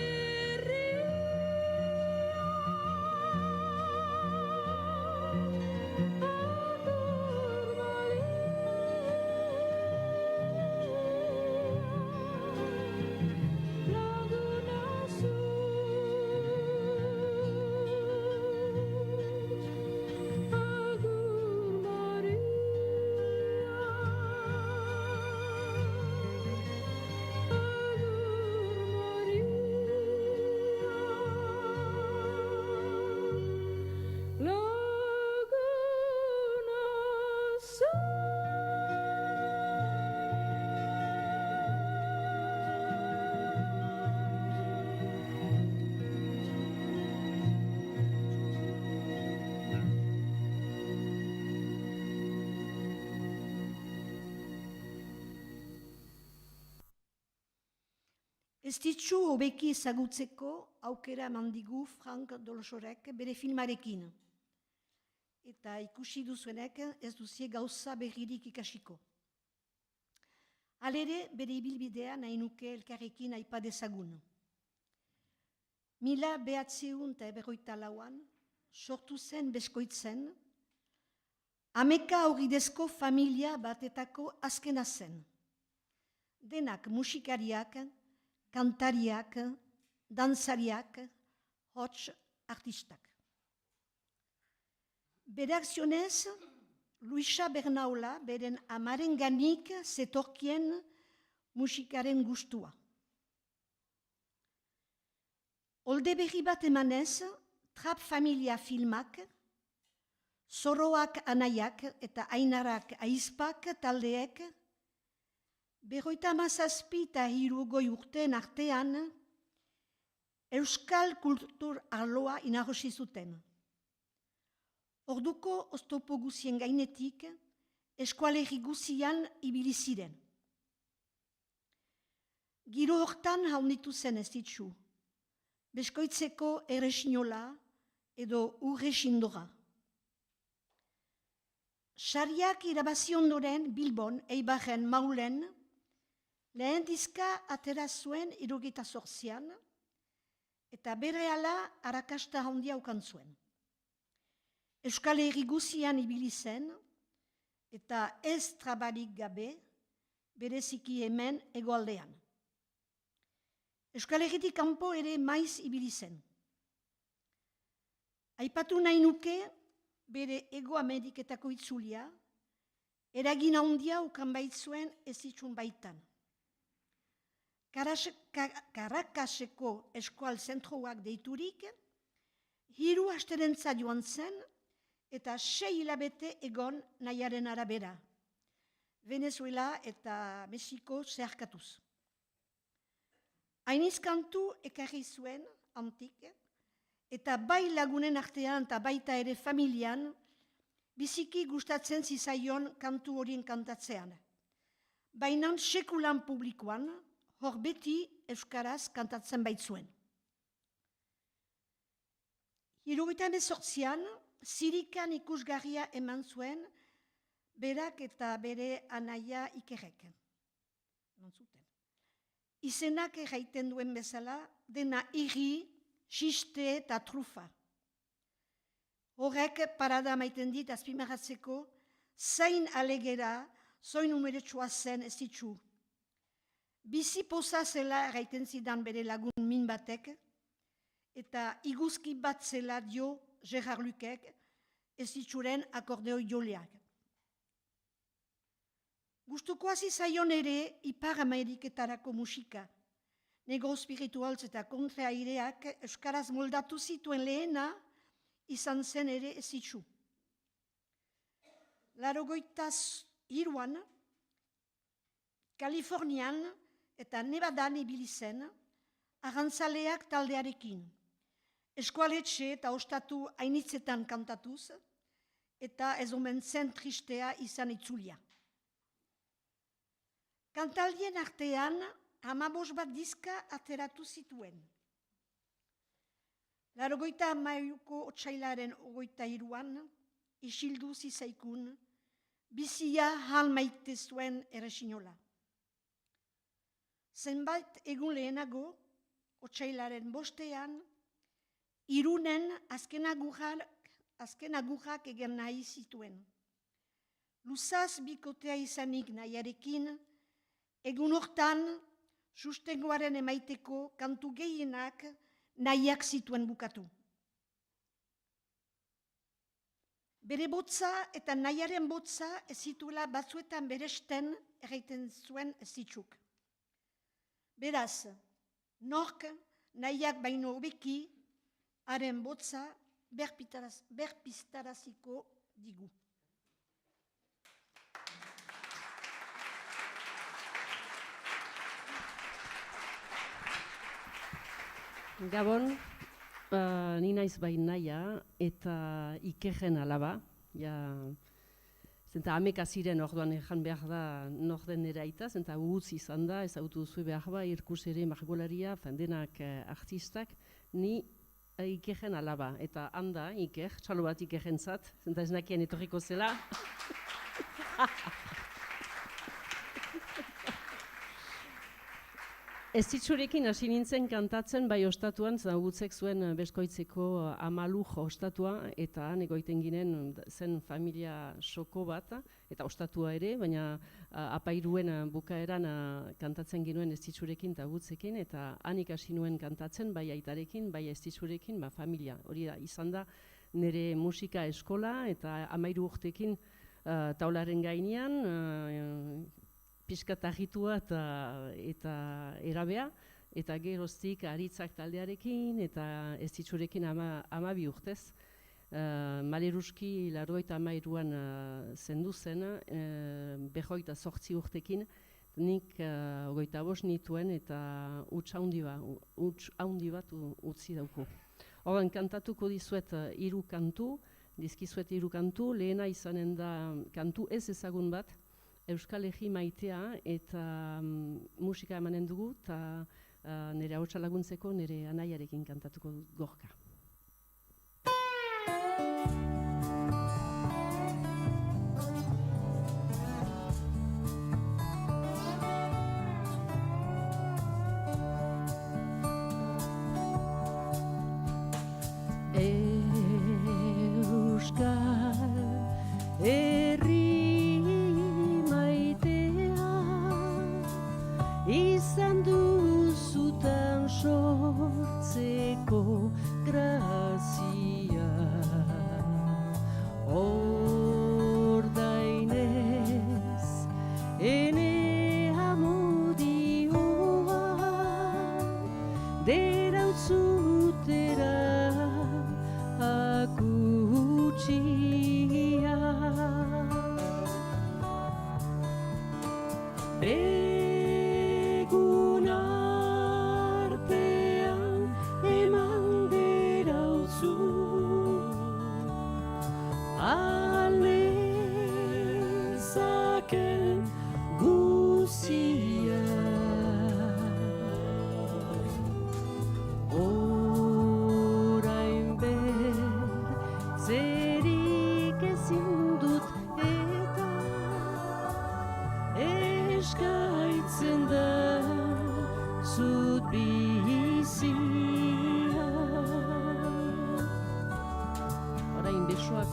Ez ditzu hobeki ezagutzeko aukera eman digu Frank Dolosorek bere filmarekin. Eta ikusi duzuenek ez duzie gauza berririk ikasiko. Halere bere ibilbidea nahi nuke elkarrekin aipa dezagun. 1954an sortu zen Beskoitzen, Ameka Hauridezko familia batetako azkena zen. Denak musikariak, kantariak, dantzariak, hots artistak. Bere akzionez, Luisa Bernaola beren amarenganik zetorkien musikaren gustua. Olde berri bat emanez, Trap Familia filmak, Zoroak anaiak eta Ainarak aizpak taldeek, 57 urteen artean, euskal kultur arloa inagosi zuten. Orduko oztopo guzien gainetik, eskualerri guzian ibili ziren. Giro hortan haunditu zen ez ditzu, Beskoitzeko Erresinola edo Urresindora. Sariak irabazi ondoren Bilbon, Eibarren, Maulen, lehen dizka atera zuen 78an, eta berehala arrakasta handia ukan zuen. Euskal Herri guzian ibili zen, eta ez trabarik gabe, bereziki hemen hegoaldean. Euskal Herritik kanpo ere maiz ibili zen. Aipatu nahi nuke, bere Ego Ameriketako itzulia, eragin handia ukan baitzuen ez itxun baitan. Karakaseko eskual zentroak deiturik, 3 asterentzat joan zen, eta 6 hilabete egon nahiaren arabera. Venezuela eta Mexiko zeharkatuz. Hainiz kantu ekarri zuen, antik, eta bai lagunen artean eta baita ere familian, biziki gustatzen zizaion kantu horien kantatzean. Baina sekulan publikoan, hor beti euskaraz kantatzen baitzuen. 1978an, zirikan ikusgarria eman zuen, berak eta bere anaia Ikerrek. Izenak erraiten duen bezala, dena irri, xiste eta trufa. Horrek parada maiten dit azpimarratzeko, zain alegera, zoin numeretsua zen ez ditzu. Bizi poza zela erraiten zidan bere lagun min batek, eta iguzki bat zela dio Gerard Lukek, ez ditzuren akordeo joleak. Gustuko hasi zaion ere Ipar Ameriketarako musika. Negro spiritualz eta kontraireak euskaraz moldatu zituen lehena, izan zen ere ez zitzu. 83an, Kalifornian eta Nevadan ibili zen, arrantzaleak taldearekin. Eskualetxe eta ostatu hainitzetan kantatuz, eta ez omen zen tristea izan itzulia. Kantaldien artean, 15 bat diska ateratu zituen. 83ko otsailaren 23an, isildu zizaikun, bizia hal maite zuen erresinola. Zenbait egun lehenago, otsailaren 5ean, Irunen azken agurrak egen nahi zituen. Luzaz bikotea izanik nahiarekin, egun hortan, sustengoaren emaiteko kantu gehienak nahiak zituen bukatu. Bere botza eta nahiaren botza ez zituela batzuetan beresten erraiten zuen ez zitzuk. Beraz, nork nahiak baino hobeki, haren botza berpistaraziko digu. Gabon, ni naiz bain naia eta Ikerren alaba. Zenta ameka ziren orduan ejan behar da norden nire aita, zenta utz izan da, ezagutu duzu behar ba, irkus ere margolaria, denak artistak, ni Ikerren alaba. Eta handa Iker, txalo bat Ikerren zat, zenta ez nakien etorriko zela. Ez zitsurekin hasi nintzen kantatzen bai ostatuan, zagutzek zuen Beskoitzeko Amaluj ostatua, eta negoiten ginen zen familia soko bat, eta ostatua ere, baina apairuen bukaeran kantatzen ginuen ez zitsurekin eta gutzekin, eta hanik hasi nuen kantatzen bai aitarekin, bai ez zitsurekin, familia. Hori da, izan da nire musika eskola, eta 13 urtekin taularen gainean, pixkat agitua eta erabea, eta geroztik aritzak taldearekin, eta ez ditzurekin 12 urtez. Maleruski 93an zendu zen, 28 urtekin, nik 25 nituen eta huts haundi bat utzi dauku. Horren kantatuko dizuet 3 kantu, dizkizuet 3 kantu, lehena izanen da kantu ez ezagun bat, Euskal Herri maitea eta musika emanen dugu, eta nire ahotsa laguntzeko nire anaiarekin kantatuko gorka. Izan duzutan sortzeko grazia, ordainez ene amodioa, dera utzutera akutsi. zut bizia. Orain besoak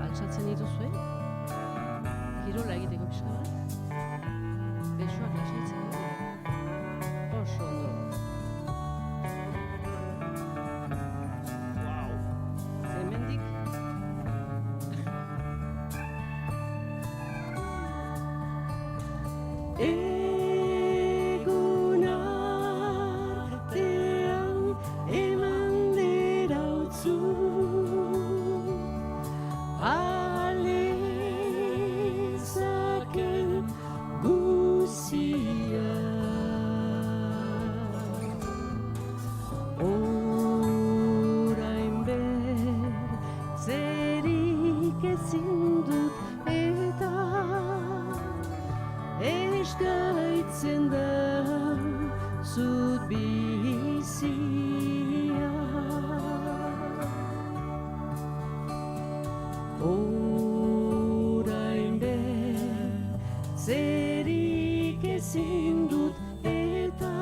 altxatzen dituzue, girola egiteko pixka bat. Besoak lasaitzen dugu. Oso ondo. Wow. Hemendik. Egun artean eman dirautzu, alezaken guzia. Orain bertzerik ezin dut eta eskaitzen da zut bizia. Orain bertzerik ezin dut eta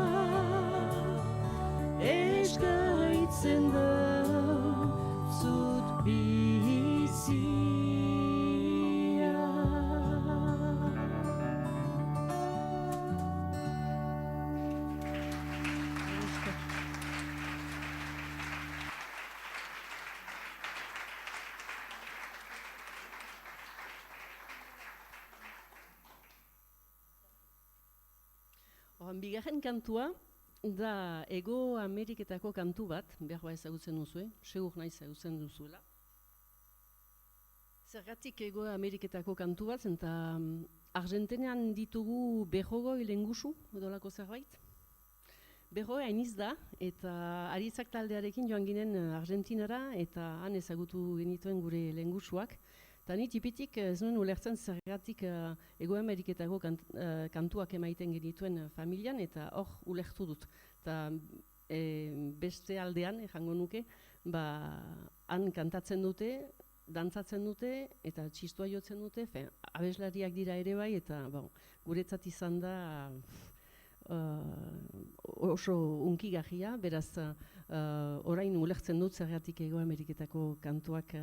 eskaitzen da zut bizia. Bigarren kantua da Hego Ameriketako kantu bat, behar ezagutzen duzue, segur nahi ezagutzen duzuela. Zergatik Hego Ameriketako kantu bat, eta Argentinan ditugu berrogoi lengusu, odolako zerbait. Berrogoi hainiz da, eta Aritzak taldearekin joan ginen Argentinara, eta han ezagutu genituen gure lengusuak. Eta ni tipitik ez nuen ulertzen zergatik Hego Ameriketako kantuak emaiten genituen familian, eta hor ulertu dut. Eta beste aldean, jango nuke, han kantatzen dute, dantzatzen dute, eta txistua jotzen dute, abeslariak dira ere bai, eta guretzat izan da oso unkigarria, beraz orain ulertzen dut zergatik Hego Ameriketako kantuak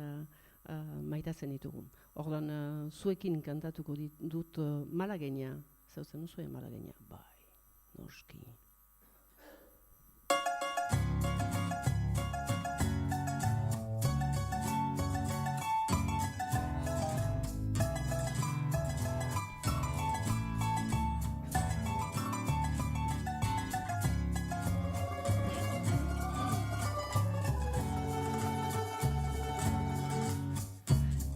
maitatzen ditugun. Orduan, zuekin kantatuko dut Malagueña. Zautzen duzue Malagueña? Bai, noski.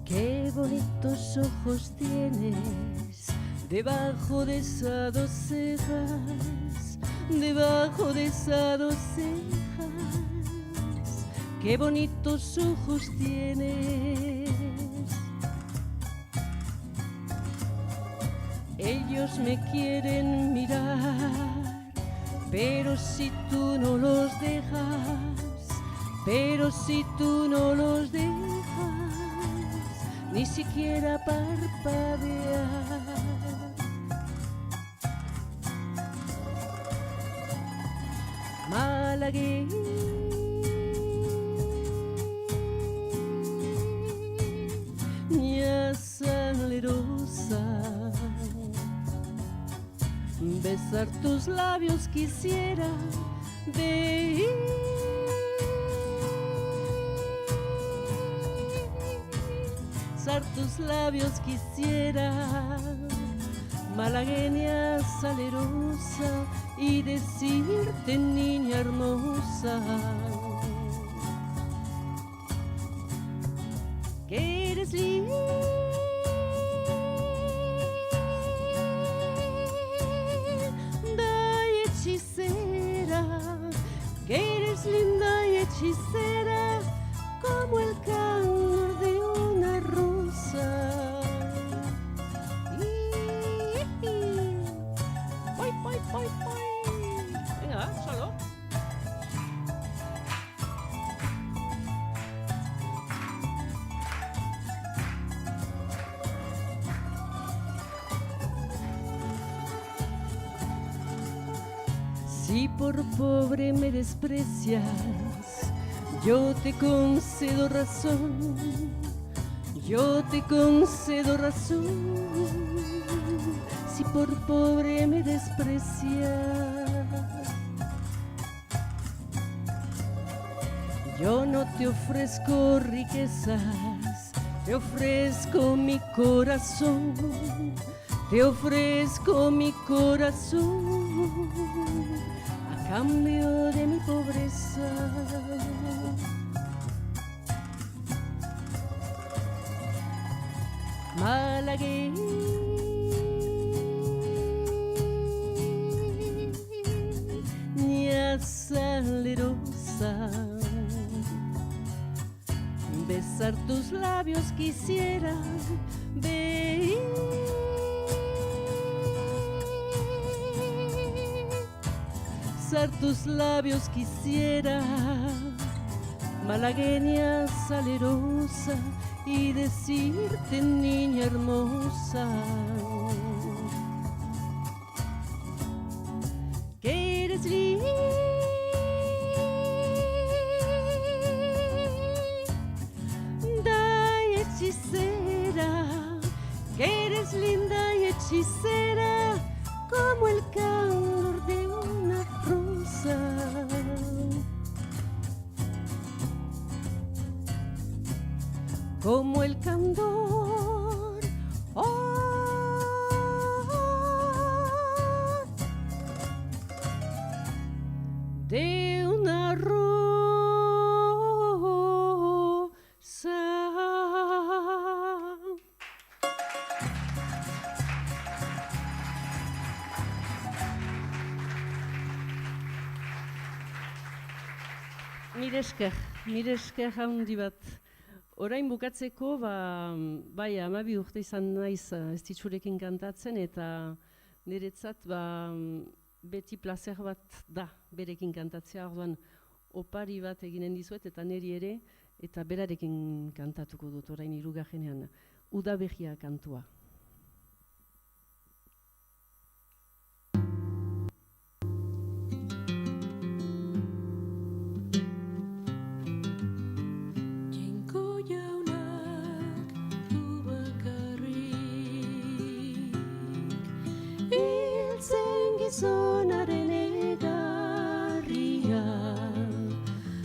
Qué bonitos ojos tienes debajo de esas dos cejas, debajo de esas dos cejas. Qué bonitos ojos tienes. Ellos me quieren mirar, pero si tú no los dejas, pero si tú no los dejas, ni siquiera parpadear. Malagueña salerosa, besar tus labios quisiera, besar tus labios quisiera, malagueña salerosa, y decirte, niña hermosa, que eres linda y hechicera, que eres linda y hechicera, como el canto de una rosa. Venga, solo. Si por pobre me desprecias, yo te concedo razón, yo te concedo razón. Si por pobre me desprecias, yo no te ofrezco riquezas, te ofrezco mi corazón, te ofrezco mi corazón a cambio de mi pobreza. Malagueña salerosa, besar tus labios quisiera, besar tus labios quisiera, malagueña salerosa, y decirte, niña hermosa, que eres linda y hechicera, que eres linda y hechicera como el calor de una rosa. Como el candor, de una rosa. Mire esker handi bat. Orain bukatzeko, bai, 12 urte izan naiz ez ditzurekin kantatzen, eta niretzat beti plazer bat da berekin kantatzea, orduan opari bat eginen dizuet, eta niri ere, eta berarekin kantatuko dut orain 3. Udaberria kantua. Gizonaren egarria,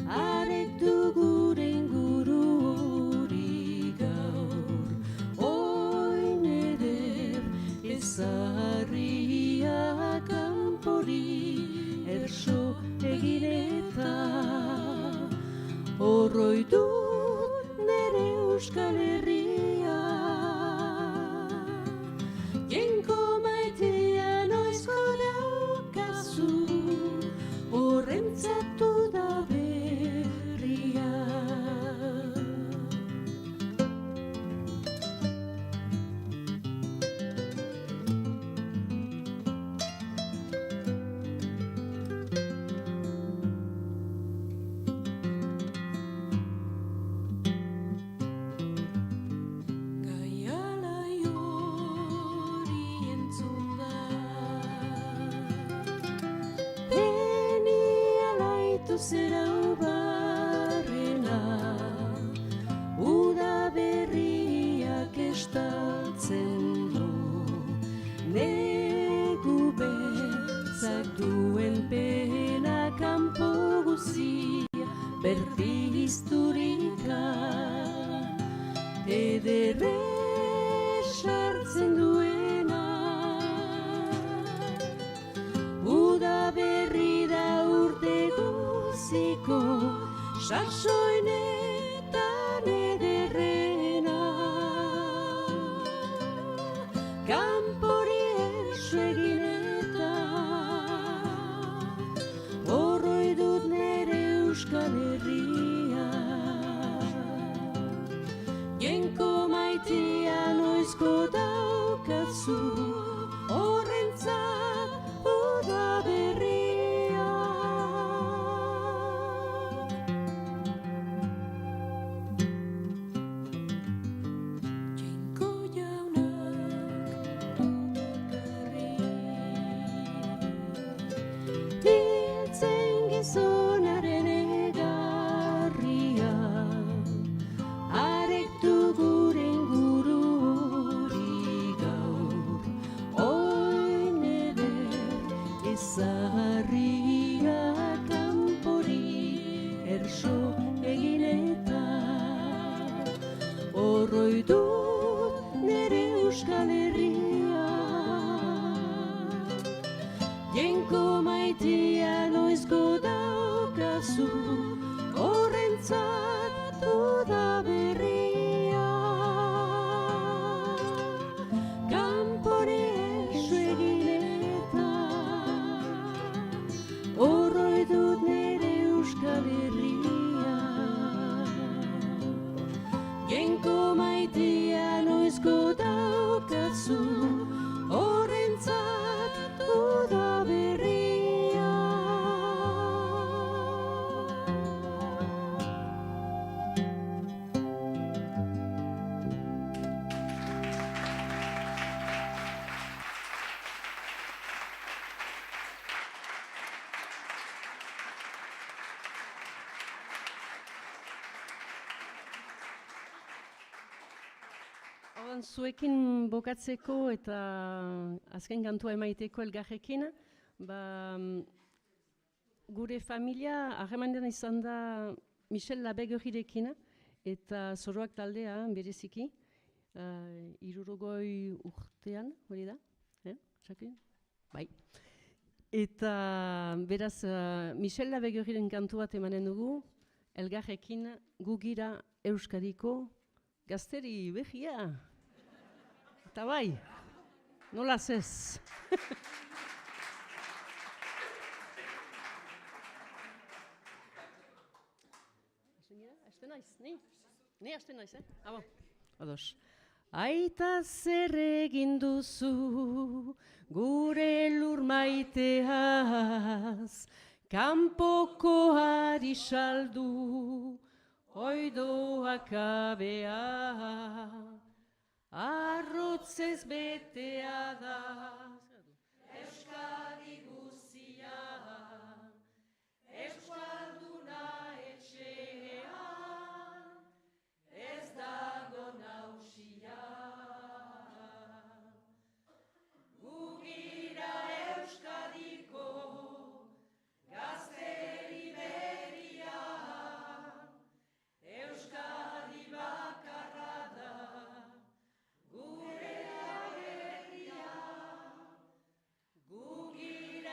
arek du gure inguru hori gaur, oin eder ezarria kanpori erso egin eta horroi dut nere Euskal Herria. Jenko maitea noizko daukazu, horrentzatu da berria. Zera ubarrena, udaberriak estaltzen du, negu beltzak duen pena kanpo guzia berpizturika, ederre sartzen duena, udaberri da urtego sasoinetan ederrena, kanpori erso egin eta horroi dut nere Euskal Herria. Jenko maitea noizko daukazu, horrentzat udaberria. Hey zaharria kanpori erso egin eta horroi dut nere Euskal Herria. Jenko maitea noizko daukazu horrentzat uda berria. Kanpore erso egin eta horroi dut nere Euskal Herria. Jenko maitea noizko daukazu horrentzat uda berria. Ordan zuekin bokatzeko eta azken kantua emaiteko elgarrekin, gure familia harremanean izan da Michel Labegorirekin eta Zoroak taldea bereziki, 60 urtean, hori da? Jakin? Bai. Eta beraz, Michel Labegoriren kantu bat emanen dugu, elgarrekin gugira Euskadiko gazteri behia. Eta bai, nola zez. Hasten naiz, ni? Ni hasten naiz, Abo, ados. Aita zer egin duzu gure lur maiteaz, kanpoko ari saldu, oidoak abea, arrotzez betea da, Euskadi guzia, Euskalduna etxean, ez dago nausia. Gugira Euskadiko gazteri berria, Euskadi bakarra da, gure herria, gugira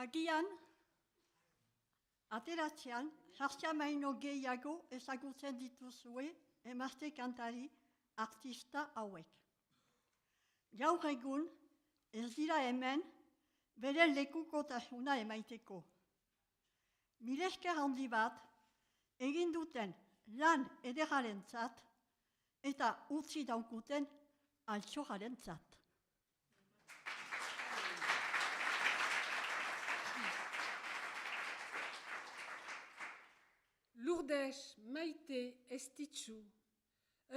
Agian, ateratzean, jartza baino gehiago ezagutzen dituzue emazte kantari artista hauek. Gaur egun, ez dira hemen, bere lekukotasuna emaiteko. Mila esker handi bat, egin duten lan ederarentzat eta utzi daukuten altxorarentzat. Lourdes, Maite, Estitxu,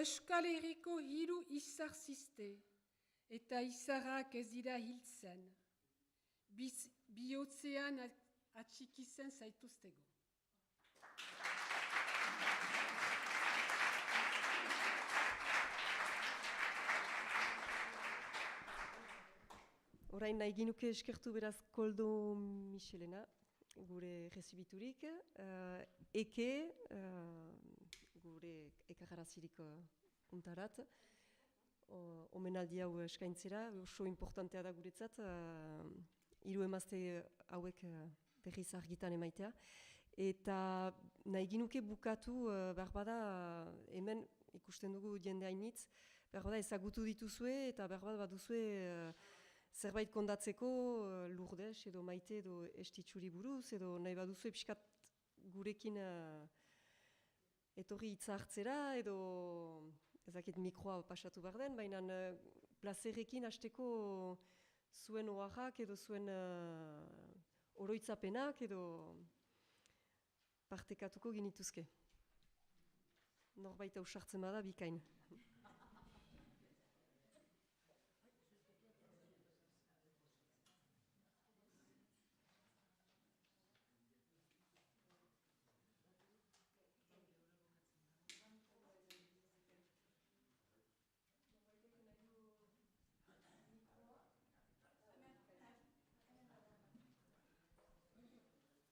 Euskal Herriko hiru izar ziste, eta izarrak ez dira hiltzen. Bihotzean atxikitzen zaituztego. Orain nahi ginuke eskertu beraz Koldo Michelena, gure rezibiturik, Eke, gure ekagarazirik untarat, omenaldi hau eskaintzera, oso importantea da guretzat, hiru emazte hauek berriz argitan emaitea. Eta nahi ginuke bukatu, behar bada, hemen ikusten dugu jende hainitz, behar bada ezagutu dituzue eta behar bada baduzue zerbait kondatzeko Lourdes edo Maite edo Estitxuri buruz, edo nahi baduzue pixkat gurekin etorri hitza hartzera, edo ezakit mikroa pasatu behar den, baina plazerekin hasteko zuen oaxak edo zuen oroitzapenak edo partekatuko ginituzke. Norbait ausartzen bada bikain.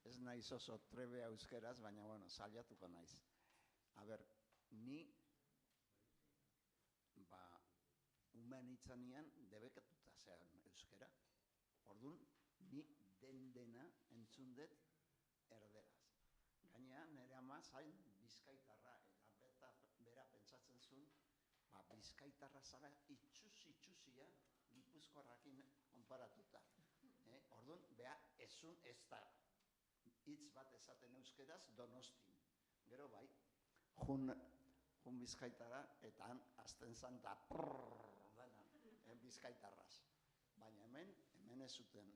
Ez naiz oso trebea euskeraz, baina bueno, saiatuko naiz. A ber, ni umean itzanean debekatuta zean euskera. Orduan, ni dena entzun dut erderaz. Gainera, nire ama zain bizkaitarra, eta bera pentsatzen zuen, bizkaitarra zara itxusia gipuzkoarrakin konparatuta. Orduan, beha, ezun ez da hitz bat esaten euskeraz Donostin. Gero bai, jun bizkaitara eta han azten zan da bizkaitarraz. Baina hemen ez zuten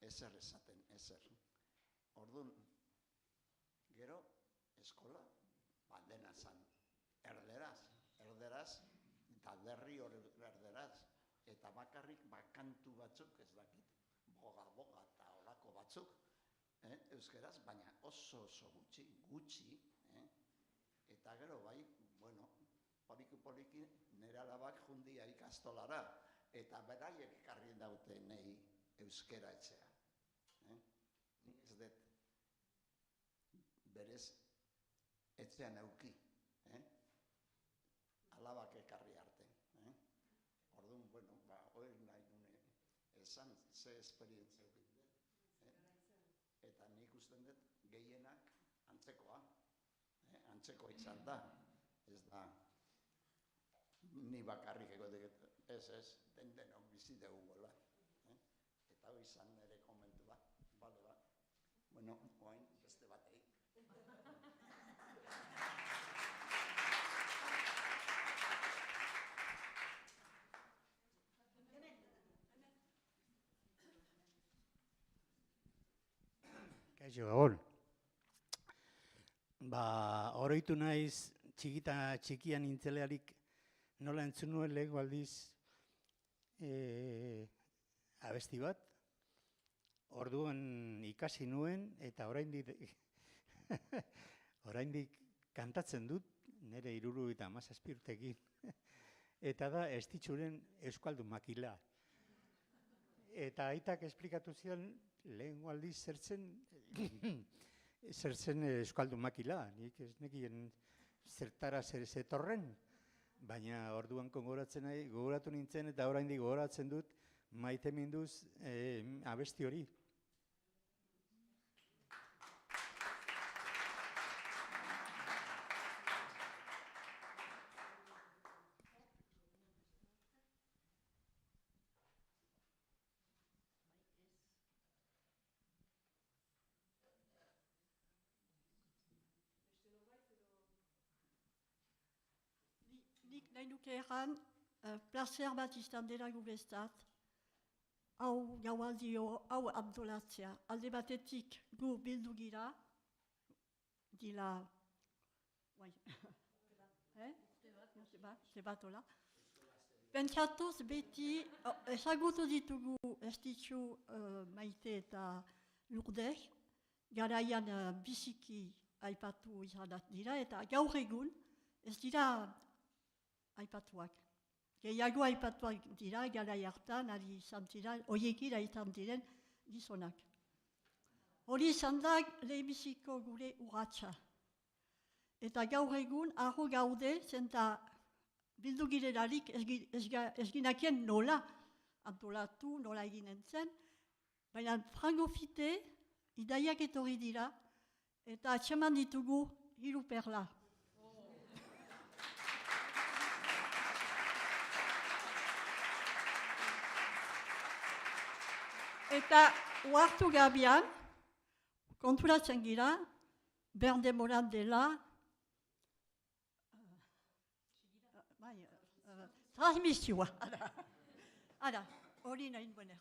ezer esaten, ezer. Orduan, gero eskola, dena zan erderaz, eta derri hori erderaz, eta bakarrik bakantu batzuk, ez dakit, boga eta olako batzuk, euskeraz, baina oso gutxi, eta gero bai, bueno, poliki nire alabak jundia ikastolara, eta beraiek ekarri daute nahi euskera etxea. Nik ez dut berez etxean euki, alabak ekarri arte. Orduan, bueno, hori nahi nune esan ze esperientzia eukitzen. Eta nik usten dut gehienak antzekoa, antzeko izan da, ez da, ni bakarrik egotek, ez, denok bizi dugu gola. Eta hori izan nire komentu bat, bale bat. Bueno, oain beste batei. Kaixo, gabon. Oroitu naiz txikian nintzelearik nola entzun nuen lehen aldiz abesti bat. Orduan ikasi nuen eta oraindik kantatzen dut, nire 77 urtekin. Eta da Estitxuren Euskaldun makila. Eta aitak esplikatu zidan lehen aldiz zertzen Euskaldun makila. Nik ez nekien zertara zetorren, baina orduan gogoratu nintzen eta oraindik gogoratzen dut maite minduz abesti hori. nik nahi nuke erran, plazer bat izan dela gurestat, hau gaualdi hau antolatzea. Alde batetik gu bildu gira, dila, bai, zebat, hola. Pentsatuz beti, ezagutu ditugu estitzu Maite eta Lourdes, garaian biziki aipatu izanak dira, eta gaur egun ez dira aipatuak. Gehiago aipatuak dira, garai hartan, ari izan ziren, horiekira izan diren gizonak. Hori izan da lehenbiziko gure urratsa. Eta gaur egun, arro gaude, zenta bildu girelarik ez ginakien nola antolatu, nola eginen zen, baina frangofite, idaiak etorri dira, eta atxeman ditugu 3 perla. Eta uartu gabian, konturatzen gira, berdemoran dela, transmisioa. Hori nahi nuen